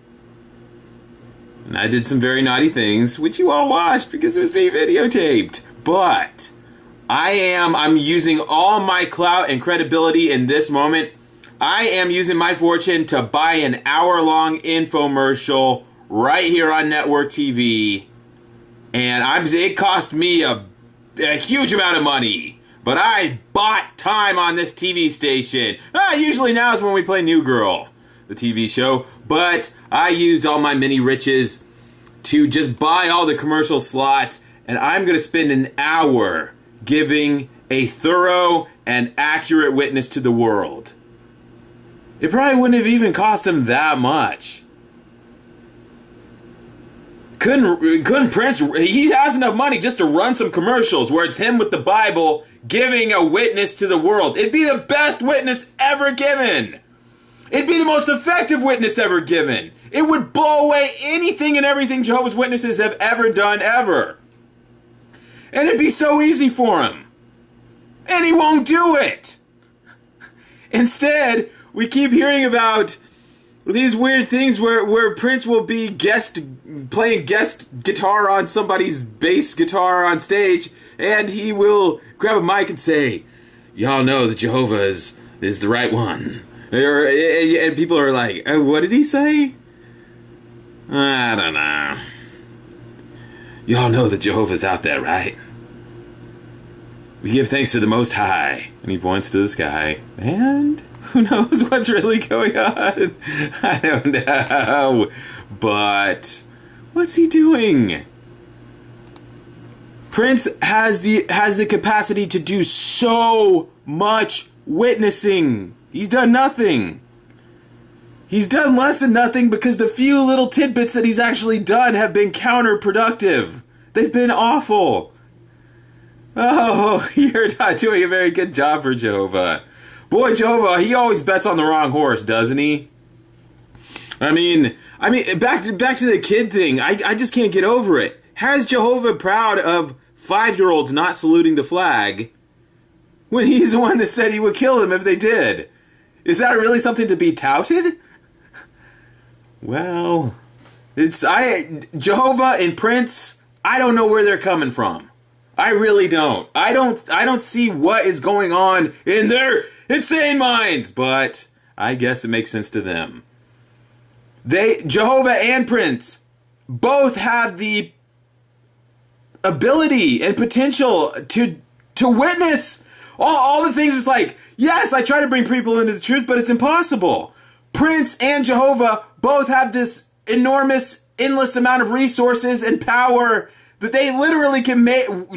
And I did some very naughty things, which you all watched because it was being videotaped. But I'm using all my clout and credibility in this moment. I am using my fortune to buy an hour-long infomercial right here on network TV. And it cost me a huge amount of money. But I bought time on this TV station. Usually now is when we play New Girl, the TV show. But I used all my mini riches to just buy all the commercial slots. And I'm going to spend an hour giving a thorough and accurate witness to the world. It probably wouldn't have even cost him that much. Couldn't Prince, he has enough money just to run some commercials where it's him with the Bible giving a witness to the world. It'd be the best witness ever given. It'd be the most effective witness ever given. It would blow away anything and everything Jehovah's Witnesses have ever done ever. And it'd be so easy for him. And he won't do it. Instead, we keep hearing about these weird things where Prince will be playing guest guitar on somebody's bass guitar on stage, and he will grab a mic and say, y'all know that Jehovah's is the right one. And people are like, what did he say? I don't know. Y'all know that Jehovah's out there, right? We give thanks to the Most High. And he points to the sky. And who knows what's really going on? I don't know. But what's he doing? Prince has the capacity to do so much witnessing. He's done nothing. He's done less than nothing because the few little tidbits that he's actually done have been counterproductive. They've been awful. Oh, you're not doing a very good job for Jehovah. Boy, Jehovah, he always bets on the wrong horse, doesn't he? I mean, back to the kid thing. I just can't get over it. Has Jehovah proud of 5-year-olds not saluting the flag when he's the one that said he would kill them if they did? Is that really something to be touted? Well, Jehovah and Prince, I don't know where they're coming from. I really don't. I don't see what is going on in their insane minds, but I guess it makes sense to them. Jehovah and Prince both have the ability and potential to witness all the things. It's like, yes, I try to bring people into the truth, but it's impossible. Prince and Jehovah both have this enormous, endless amount of resources and power that they literally can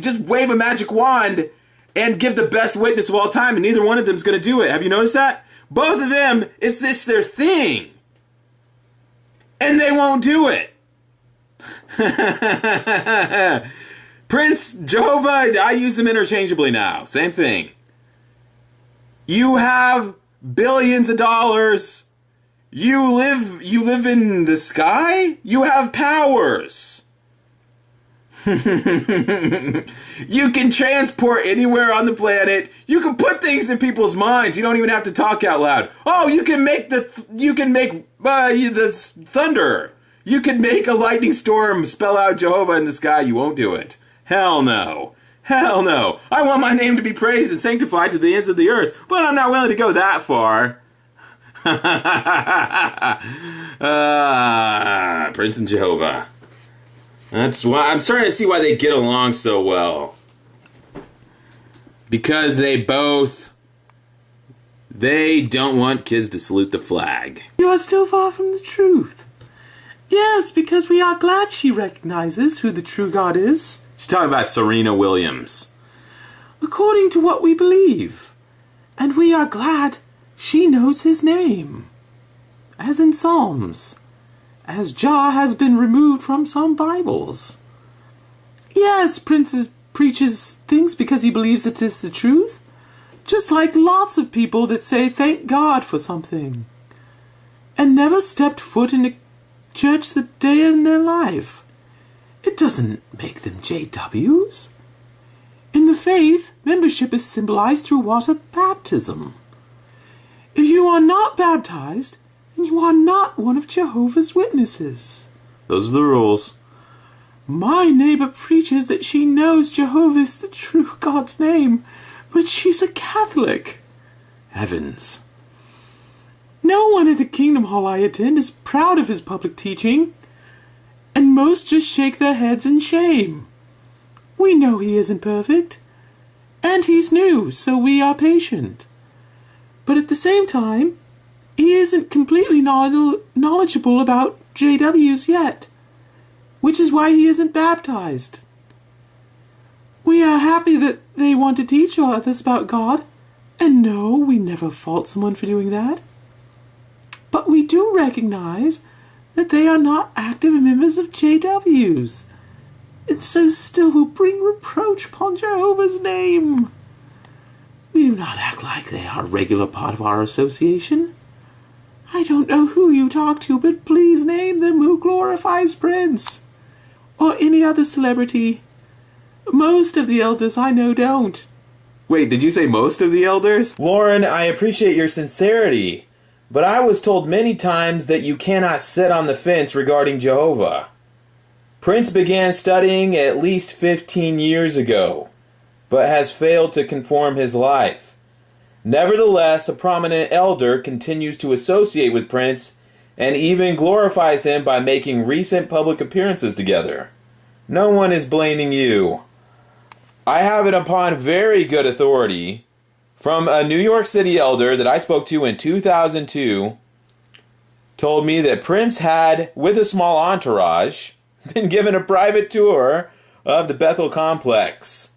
just wave a magic wand and give the best witness of all time, and neither one of them is going to do it. Have you noticed that? Both of them, it's their thing. And they won't do it. Prince, Jehovah, I use them interchangeably now. Same thing. You have billions of dollars. You live in the sky? You have powers. You can transport anywhere on the planet. You can put things in people's minds. You don't even have to talk out loud. Oh, you can make the thunder. You can make a lightning storm spell out Jehovah in the sky. You won't do it. Hell no. Hell no. I want my name to be praised and sanctified to the ends of the earth, but I'm not willing to go that far. Prince and Jehovah. That's why I'm starting to see why they get along so well. Because they don't want kids to salute the flag. You are still far from the truth. Yes, because we are glad she recognizes who the true God is. She's talking about Serena Williams. According to what we believe. And we are glad she knows his name. As in Psalms. As Jah has been removed from some Bibles. Yes, Prince preaches things because he believes it is the truth. Just like lots of people that say thank God for something. And never stepped foot in a church a day in their life. It doesn't make them JWs. In the faith, membership is symbolized through water baptism. If you are not baptized, then you are not one of Jehovah's Witnesses. Those are the rules. My neighbor preaches that she knows Jehovah is the true God's name, but she's a Catholic. Heavens. No one at the Kingdom Hall I attend is proud of his public teaching, and most just shake their heads in shame. We know he isn't perfect, and he's new, so we are patient. But at the same time, he isn't completely knowledgeable about JWs yet, which is why he isn't baptized. We are happy that they want to teach others about God, and no, we never fault someone for doing that. But we do recognize that they are not active members of JWs, and so still will bring reproach upon Jehovah's name. We do not act like they are a regular part of our association. I don't know who you talk to, but please name them who glorifies Prince, or any other celebrity. Most of the elders I know don't. Wait, did you say most of the elders? Lauren, I appreciate your sincerity, but I was told many times that you cannot sit on the fence regarding Jehovah. Prince began studying at least 15 years ago, but has failed to conform his life. Nevertheless, a prominent elder continues to associate with Prince and even glorifies him by making recent public appearances together. No one is blaming you. I have it upon very good authority from a New York City elder that I spoke to in 2002, told me that Prince had, with a small entourage, been given a private tour of the Bethel complex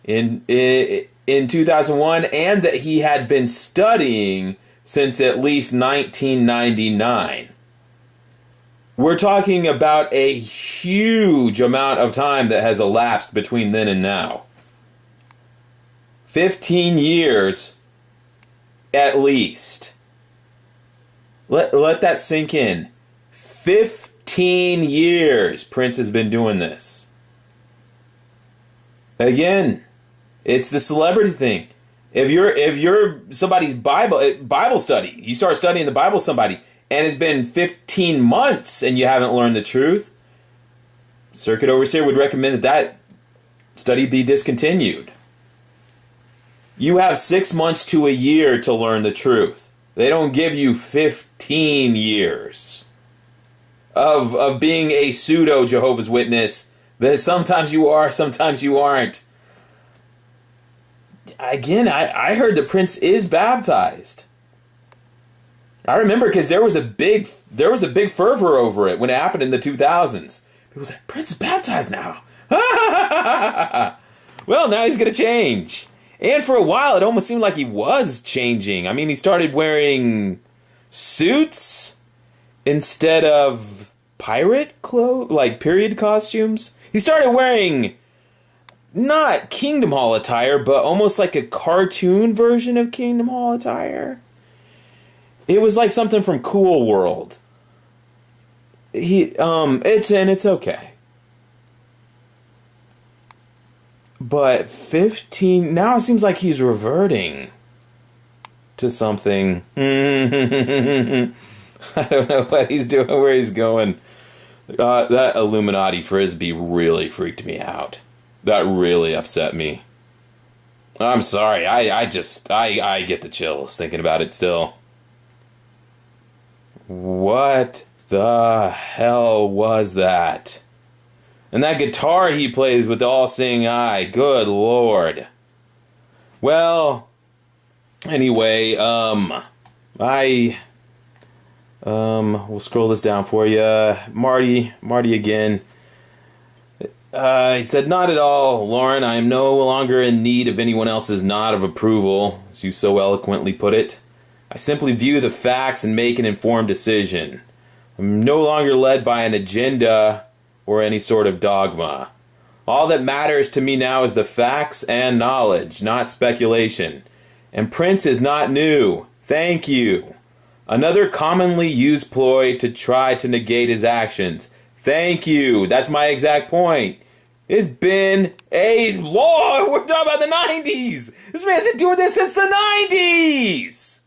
in 2001, and that he had been studying since at least 1999. We're talking about a huge amount of time that has elapsed between then and now. 15 years at least. Let that sink in. 15 years Prince has been doing this. Again, it's the celebrity thing. If you're somebody's Bible study, you start studying the Bible with somebody, and it's been 15 months and you haven't learned the truth, Circuit Overseer would recommend that study be discontinued. You have 6 months to a year to learn the truth. They don't give you 15 years of being a pseudo Jehovah's Witness that sometimes you are, sometimes you aren't. Again, I heard that Prince is baptized. I remember because there was a big fervor over it when it happened in the 2000s. People said, Prince is baptized now. Well, now he's going to change. And for a while, it almost seemed like he was changing. I mean, he started wearing suits instead of pirate clothes, like period costumes. He started wearing not Kingdom Hall attire, but almost like a cartoon version of Kingdom Hall attire. It was like something from Cool World. It's okay. But 15... Now it seems like he's reverting to something. I don't know what he's doing, where he's going. That Illuminati frisbee really freaked me out. That really upset me. I'm sorry, I get the chills thinking about it still. What the hell was that? And that guitar he plays with the all-seeing eye, good lord. Well, anyway, we'll scroll this down for you. Marty again. He said, "Not at all, Lauren. I am no longer in need of anyone else's nod of approval, as you so eloquently put it. I simply view the facts and make an informed decision. I'm no longer led by an agenda or any sort of dogma. All that matters to me now is the facts and knowledge, not speculation. And Prince is not new. Thank you. Another commonly used ploy to try to negate his actions. Thank you. That's my exact point. It's been a long... We're talking about the 90s. This man's been doing this since the 90s.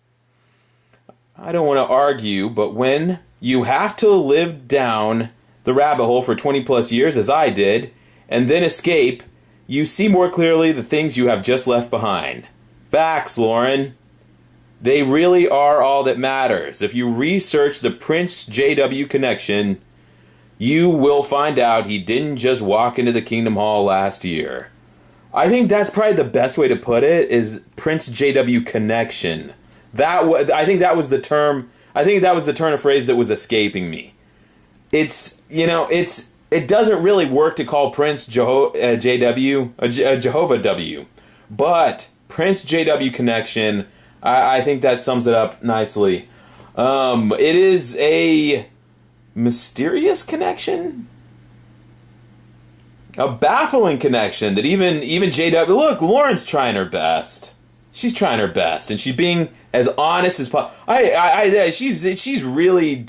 I don't want to argue, but when you have to live down the rabbit hole for 20 plus years, as I did, and then escape, you see more clearly the things you have just left behind. Facts, Lauren. They really are all that matters. If you research the Prince JW connection, you will find out he didn't just walk into the Kingdom Hall last year. I think that's probably the best way to put it, is Prince JW connection. I think that was the term. I think that was the turn of phrase that was escaping me. It doesn't really work to call Prince JW Jehovah W, but Prince JW connection. I think that sums it up nicely. It is a mysterious connection, a baffling connection that even JW. Look, Lauren's trying her best. She's trying her best, and she's being as honest as possible. She's really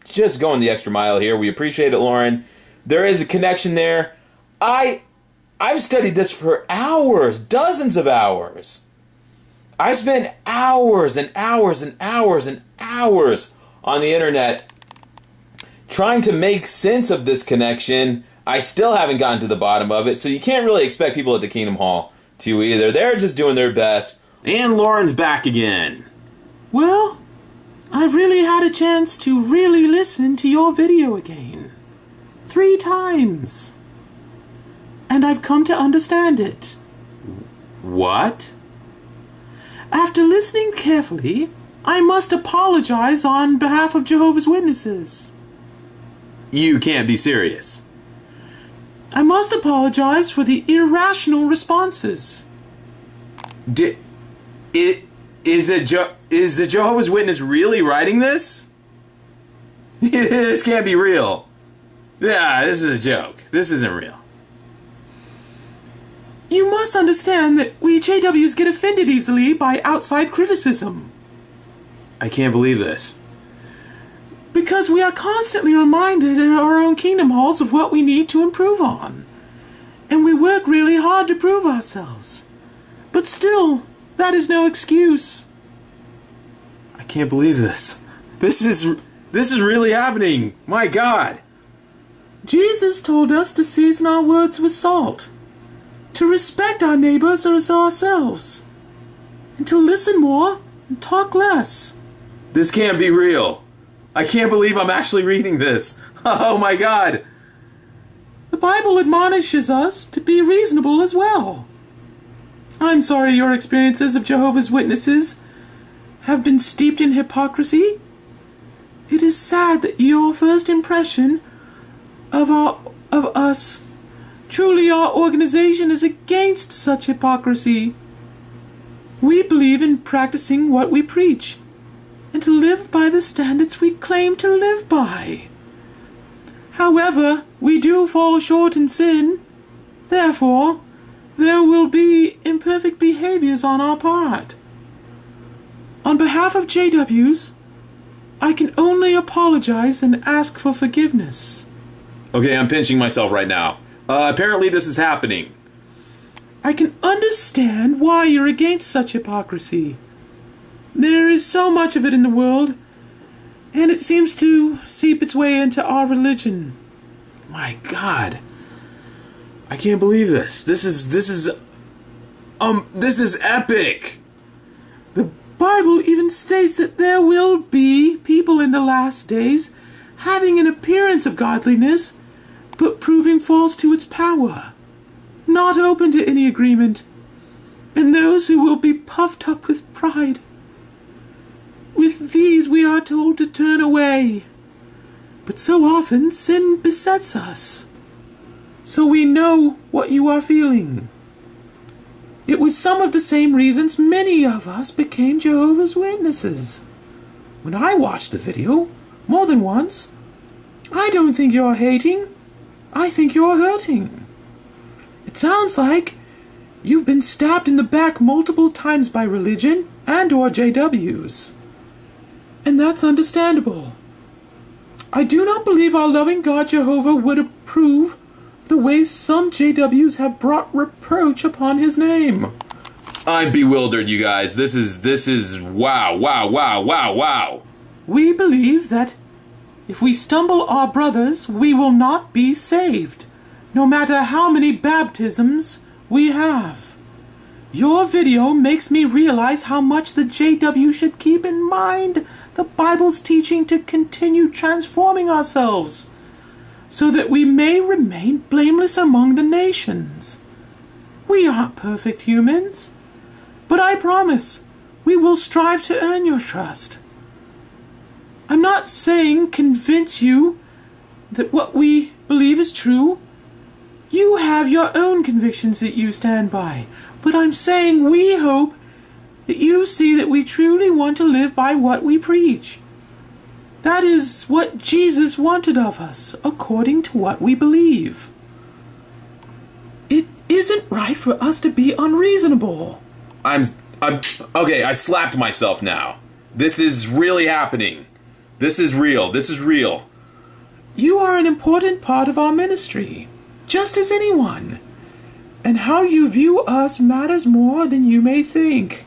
just going the extra mile here. We appreciate it, Lauren. There is a connection there. I've studied this for hours, dozens of hours. I spent hours and hours and hours and hours on the internet trying to make sense of this connection. I still haven't gotten to the bottom of it, so you can't really expect people at the Kingdom Hall to either. They're just doing their best. And Lauren's back again. Well, I've really had a chance to really listen to your video again. 3 times. And I've come to understand it. What? After listening carefully, I must apologize on behalf of Jehovah's Witnesses. You can't be serious. I must apologize for the irrational responses. Is a Jehovah's Witness really writing this? This can't be real. Yeah, this is a joke. This isn't real. You must understand that we JWs get offended easily by outside criticism. I can't believe this. Because we are constantly reminded in our own Kingdom Halls of what we need to improve on. And we work really hard to prove ourselves. But still, that is no excuse. I can't believe this. This is really happening. My God. Jesus told us to season our words with salt, to respect our neighbors as ourselves, and to listen more and talk less. This can't be real. I can't believe I'm actually reading this. Oh my God. The Bible admonishes us to be reasonable as well. I'm sorry your experiences of Jehovah's Witnesses have been steeped in hypocrisy. It is sad that your first impression of us, truly our organization, is against such hypocrisy. We believe in practicing what we preach, and to live by the standards we claim to live by. However, we do fall short in sin. Therefore, there will be imperfect behaviors on our part. On behalf of JWs, I can only apologize and ask for forgiveness. Okay, I'm pinching myself right now. Apparently this is happening. I can understand why you're against such hypocrisy. There is so much of it in the world, and it seems to seep its way into our religion. My God. I can't believe this. This is epic. The Bible even states that there will be people in the last days having an appearance of godliness, but proving false to its power, not open to any agreement, and those who will be puffed up with pride. With these we are told to turn away. But so often sin besets us. So we know what you are feeling. It was some of the same reasons many of us became Jehovah's Witnesses. When I watched the video, more than once, I don't think you're hating. I think you're hurting. It sounds like you've been stabbed in the back multiple times by religion and or JWs. And that's understandable. I do not believe our loving God Jehovah would approve of the way some JWs have brought reproach upon his name. I'm bewildered, you guys. This is wow. We believe that if we stumble our brothers, we will not be saved, no matter how many baptisms we have. Your video makes me realize how much the JW should keep in mind the Bible's teaching to continue transforming ourselves, so that we may remain blameless among the nations. We aren't perfect humans, but I promise we will strive to earn your trust. I'm not saying convince you that what we believe is true. You have your own convictions that you stand by, but I'm saying we hope that you see that we truly want to live by what we preach. That is what Jesus wanted of us, according to what we believe. It isn't right for us to be unreasonable. I'm okay, I slapped myself now. This is really happening. This is real. You are an important part of our ministry, just as anyone. And how you view us matters more than you may think.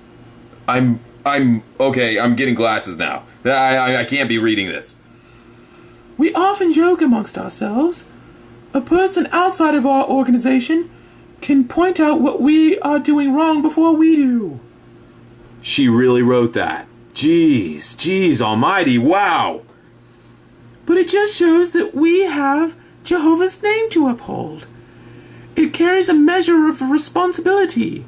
I'm okay, I'm getting glasses now. I can't be reading this. We often joke amongst ourselves. A person outside of our organization can point out what we are doing wrong before we do. She really wrote that. Jeez almighty, wow. But it just shows that we have Jehovah's name to uphold. It carries a measure of responsibility.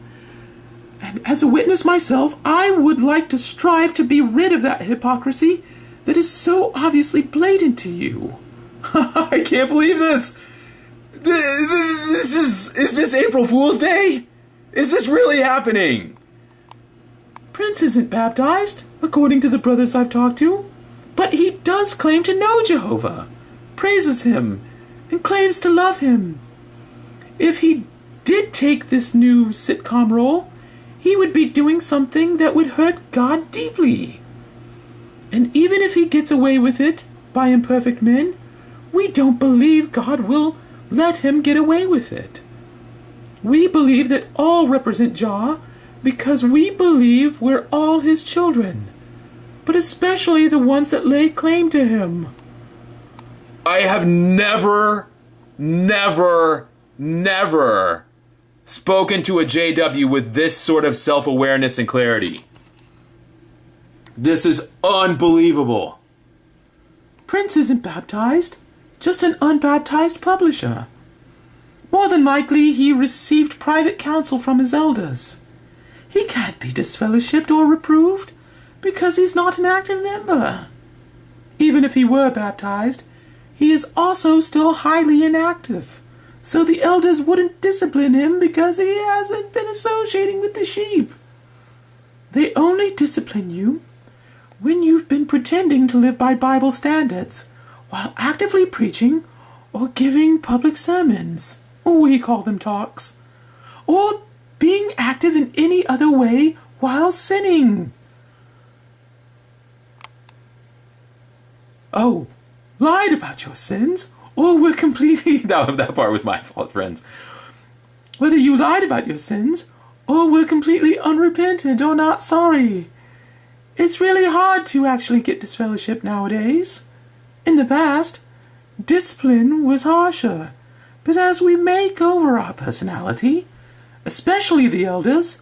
And as a witness myself, I would like to strive to be rid of that hypocrisy that is so obviously blatant to you. I can't believe this. Is this April Fool's Day? Is this really happening? Prince isn't baptized, according to the brothers I've talked to, but he does claim to know Jehovah, praises him, and claims to love him. If he did take this new sitcom role, he would be doing something that would hurt God deeply. And even if he gets away with it by imperfect men, we don't believe God will let him get away with it. We believe that all represent Jah because we believe we're all his children, but especially the ones that lay claim to him. I have never spoken to a JW with this sort of self-awareness and clarity. This is unbelievable. Prince isn't baptized, just an unbaptized publisher. More than likely, he received private counsel from his elders. He can't be disfellowshipped or reproved because he's not an active member. Even if he were baptized, he is also still highly inactive. So the elders wouldn't discipline him because he hasn't been associating with the sheep. They only discipline you when you've been pretending to live by Bible standards while actively preaching or giving public sermons. We call them talks. Or being active in any other way while sinning. Oh, lied about your sins? Or were completely... That part was my fault, friends. whether you lied about your sins, or were completely unrepentant or not sorry. It's really hard to actually get disfellowship nowadays. In the past, discipline was harsher, but as we make over our personality, especially the elders,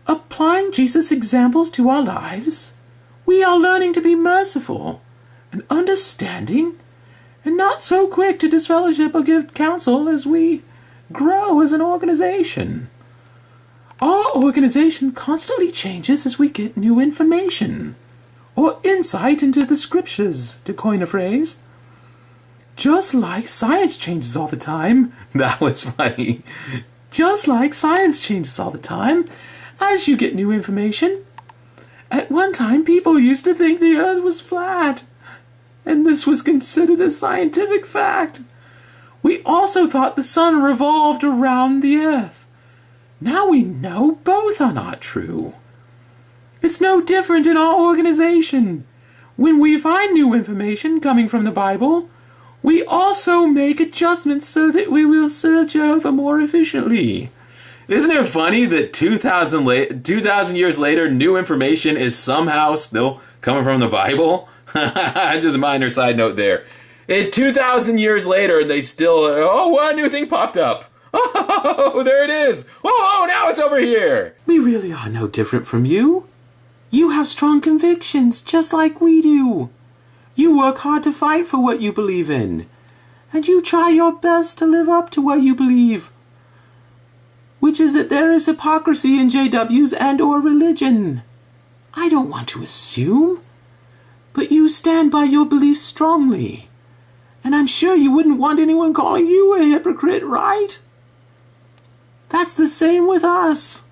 applying Jesus' examples to our lives, we are learning to be merciful and understanding and not so quick to disfellowship or give counsel as we grow as an organization. Our organization constantly changes as we get new information or insight into the scriptures, to coin a phrase. Just like science changes all the time. That was funny. Just like science changes all the time as you get new information. At one time, people used to think the earth was flat, and this was considered a scientific fact. We also thought the sun revolved around the earth. Now we know both are not true. It's no different in our organization. When we find new information coming from the Bible, we also make adjustments so that we will serve Jehovah more efficiently. Isn't it funny that 2,000 years later, new information is somehow still coming from the Bible? Just a minor side note there. 2,000 years later, they still, one new thing popped up. Oh, there it is. Oh, now it's over here. We really are no different from you. You have strong convictions, just like we do. You work hard to fight for what you believe in, and you try your best to live up to what you believe, which is that there is hypocrisy in JWs and or religion. I don't want to assume, but you stand by your beliefs strongly, and I'm sure you wouldn't want anyone calling you a hypocrite, right? That's the same with us.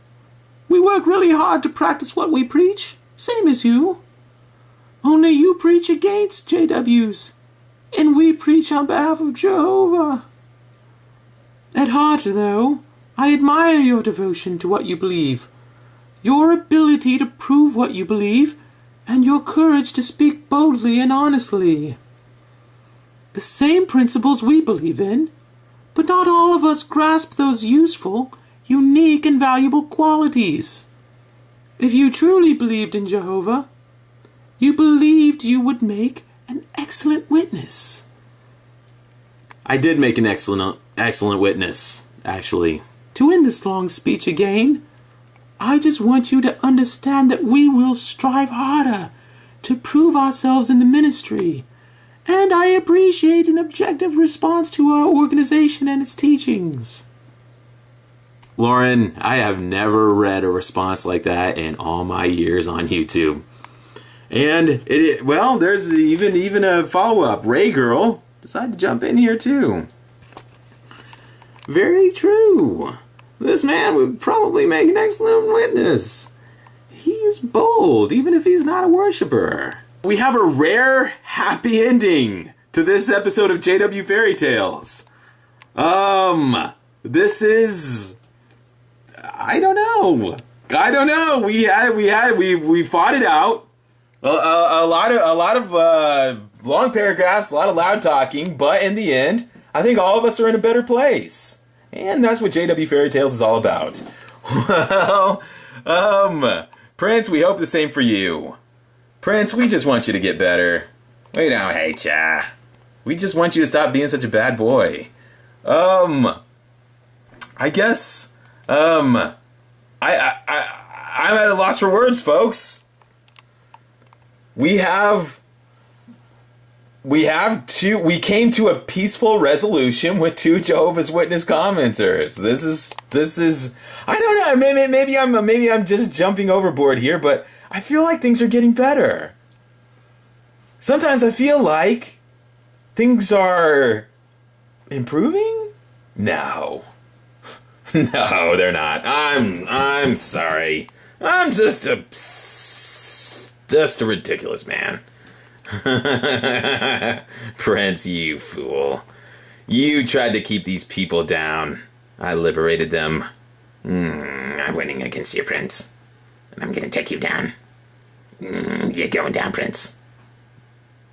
We work really hard to practice what we preach, same as you. Only you preach against JWs, and we preach on behalf of Jehovah. At heart, though, I admire your devotion to what you believe, your ability to prove what you believe, and your courage to speak boldly and honestly. The same principles we believe in, but not all of us grasp those useful, unique, and valuable qualities. If you truly believed in Jehovah, you believed you would make an excellent witness. I did make an excellent witness, actually. To end this long speech again, I just want you to understand that we will strive harder to prove ourselves in the ministry, and I appreciate an objective response to our organization and its teachings. Lauren, I have never read a response like that in all my years on YouTube. And, there's even a follow-up. Ray Girl decided to jump in here too. Very true. This man would probably make an excellent witness. He's bold, even if he's not a worshiper. We have a rare happy ending to this episode of JW Fairy Tales. This is... I don't know. We fought it out. A lot of long paragraphs, a lot of loud talking, but in the end, I think all of us are in a better place. And that's what JW Fairy Tales is all about. Well, Prince, we hope the same for you. Prince, we just want you to get better. We don't hate ya. We just want you to stop being such a bad boy. I guess, I'm at a loss for words, folks. We came to a peaceful resolution with 2 Jehovah's Witness commenters. This is, I don't know, maybe I'm just jumping overboard here, but I feel like things are getting better. Sometimes I feel like things are improving? No. No, they're not. I'm sorry. I'm just a ridiculous man. Prince, you fool. You tried to keep these people down. I liberated them. I'm winning against you, Prince. And I'm gonna take you down. You're going down, Prince.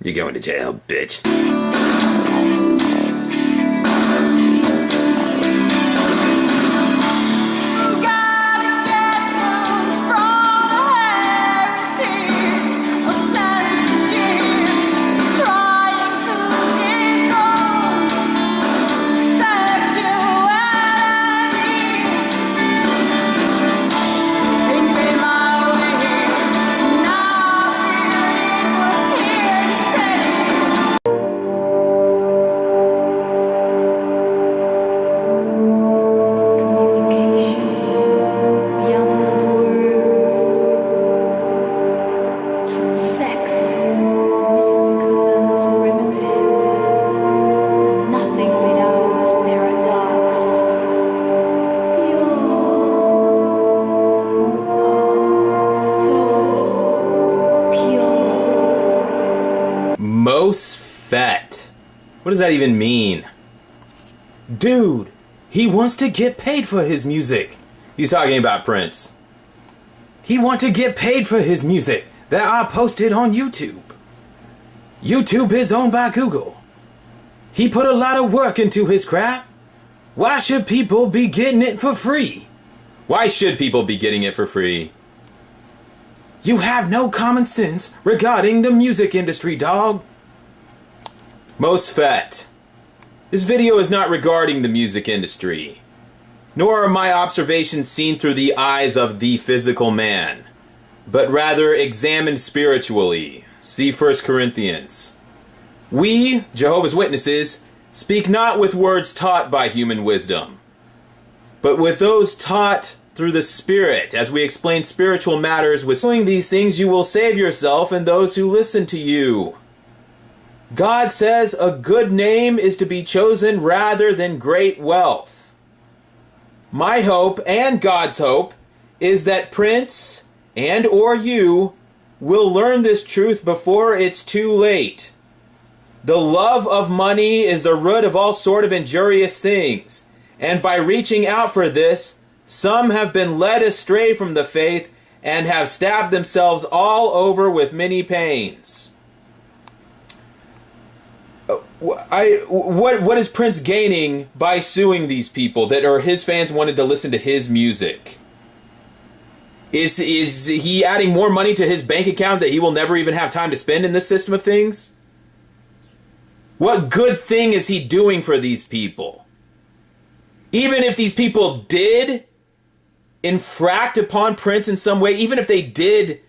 You're going to jail, bitch. MOSFET. What does that even mean? Dude, he wants to get paid for his music. He's talking about Prince. He wants to get paid for his music that I posted on YouTube. YouTube is owned by Google. He put a lot of work into his craft. Why should people be getting it for free? Why should people be getting it for free? You have no common sense regarding the music industry, dog. MOSFET. This video is not regarding the music industry, nor are my observations seen through the eyes of the physical man, but rather examined spiritually. See 1 Corinthians. We, Jehovah's Witnesses, speak not with words taught by human wisdom, but with those taught through the Spirit, as we explain spiritual matters. With doing these things you will save yourself and those who listen to you. God says a good name is to be chosen rather than great wealth. My hope and God's hope is that Prince and or you will learn this truth before it's too late. The love of money is the root of all sort of injurious things, and by reaching out for this, some have been led astray from the faith and have stabbed themselves all over with many pains. What is Prince gaining by suing these people that are his fans wanted to listen to his music? Is he adding more money to his bank account that he will never even have time to spend in this system of things? What good thing is he doing for these people? Even if these people did infract upon Prince in some way, even if they did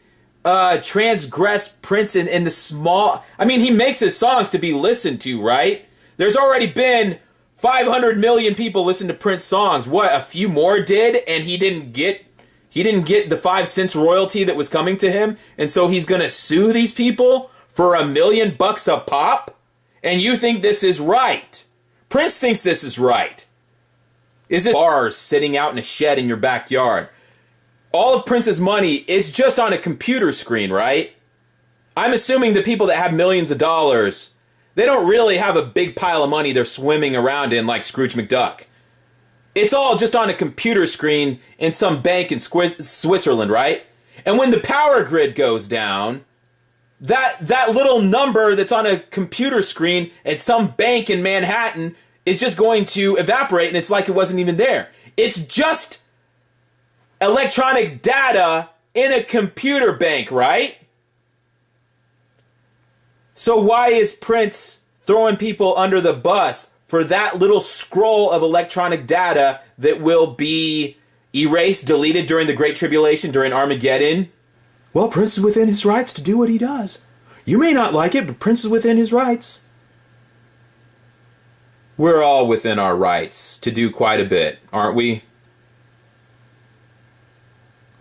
transgress Prince in the small... I mean, he makes his songs to be listened to, right? There's already been 500 million people listen to Prince songs. What, a few more did, and he didn't get the 5 cents royalty that was coming to him, and so he's gonna sue these people for $1 million a pop? And you think this is right? Prince thinks this is right. Is this bars sitting out in a shed in your backyard? All of Prince's money is just on a computer screen, right? I'm assuming the people that have millions of dollars, they don't really have a big pile of money they're swimming around in like Scrooge McDuck. It's all just on a computer screen in some bank in Switzerland, right? And when the power grid goes down, that little number that's on a computer screen at some bank in Manhattan is just going to evaporate, and it's like it wasn't even there. It's just electronic data in a computer bank, right? So why is Prince throwing people under the bus for that little scroll of electronic data that will be erased, deleted during the Great Tribulation, during Armageddon? Well, Prince is within his rights to do what he does. You may not like it, but Prince is within his rights. We're all within our rights to do quite a bit, aren't we?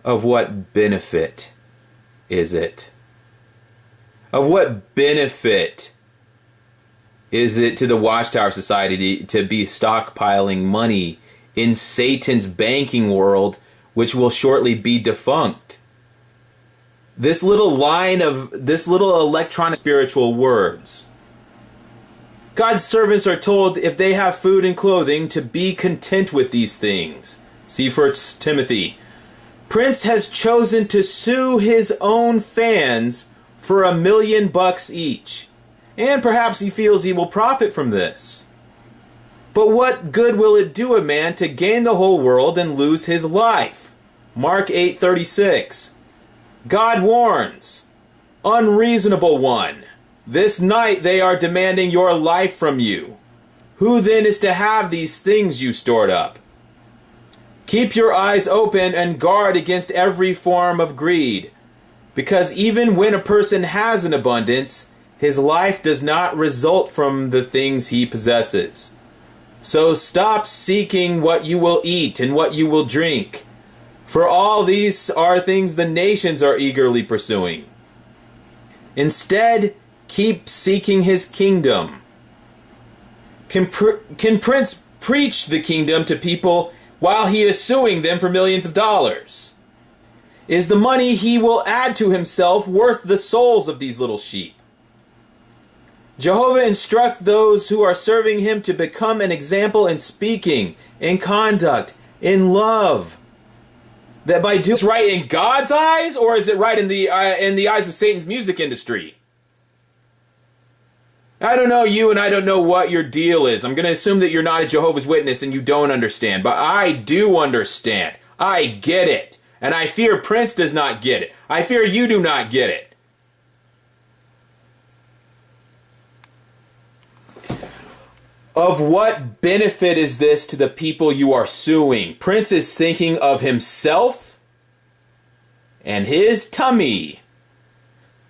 Of what benefit is it? Of what benefit is it to the Watchtower Society to be stockpiling money in Satan's banking world, which will shortly be defunct? This little electronic spiritual words. God's servants are told if they have food and clothing to be content with these things. See 1 Timothy. Prince has chosen to sue his own fans for $1 million each. And perhaps he feels he will profit from this. But what good will it do a man to gain the whole world and lose his life? Mark 8:36. God warns, unreasonable one, this night they are demanding your life from you. Who then is to have these things you stored up? Keep your eyes open and guard against every form of greed, because even when a person has an abundance, his life does not result from the things he possesses. So stop seeking what you will eat and what you will drink, for all these are things the nations are eagerly pursuing. Instead, keep seeking his kingdom. Can Prince preach the kingdom to people while he is suing them for millions of dollars? Is the money he will add to himself worth the souls of these little sheep? Jehovah instruct those who are serving him to become an example in speaking, in conduct, in love. That by doing it's right in God's eyes, or is it right in the eyes of Satan's music industry? I don't know you, and I don't know what your deal is. I'm going to assume that you're not a Jehovah's Witness and you don't understand, but I do understand. I get it. And I fear Prince does not get it. I fear you do not get it. Of what benefit is this to the people you are suing? Prince is thinking of himself and his tummy.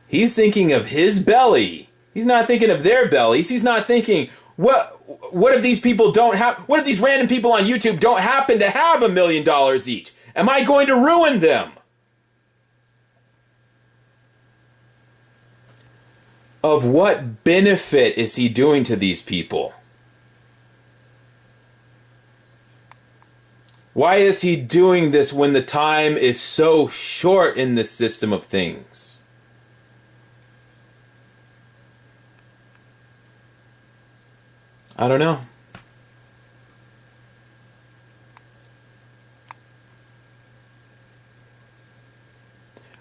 He's thinking of his belly. He's not thinking of their bellies. He's not thinking, what if these people don't have, what if these random people on YouTube don't happen to have $1 million each? Am I going to ruin them? Of what benefit is he doing to these people? Why is he doing this when the time is so short in this system of things? I don't know.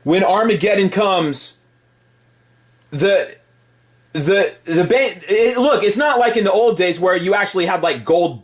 When Armageddon comes, the band, look, it's not like in the old days where you actually had like gold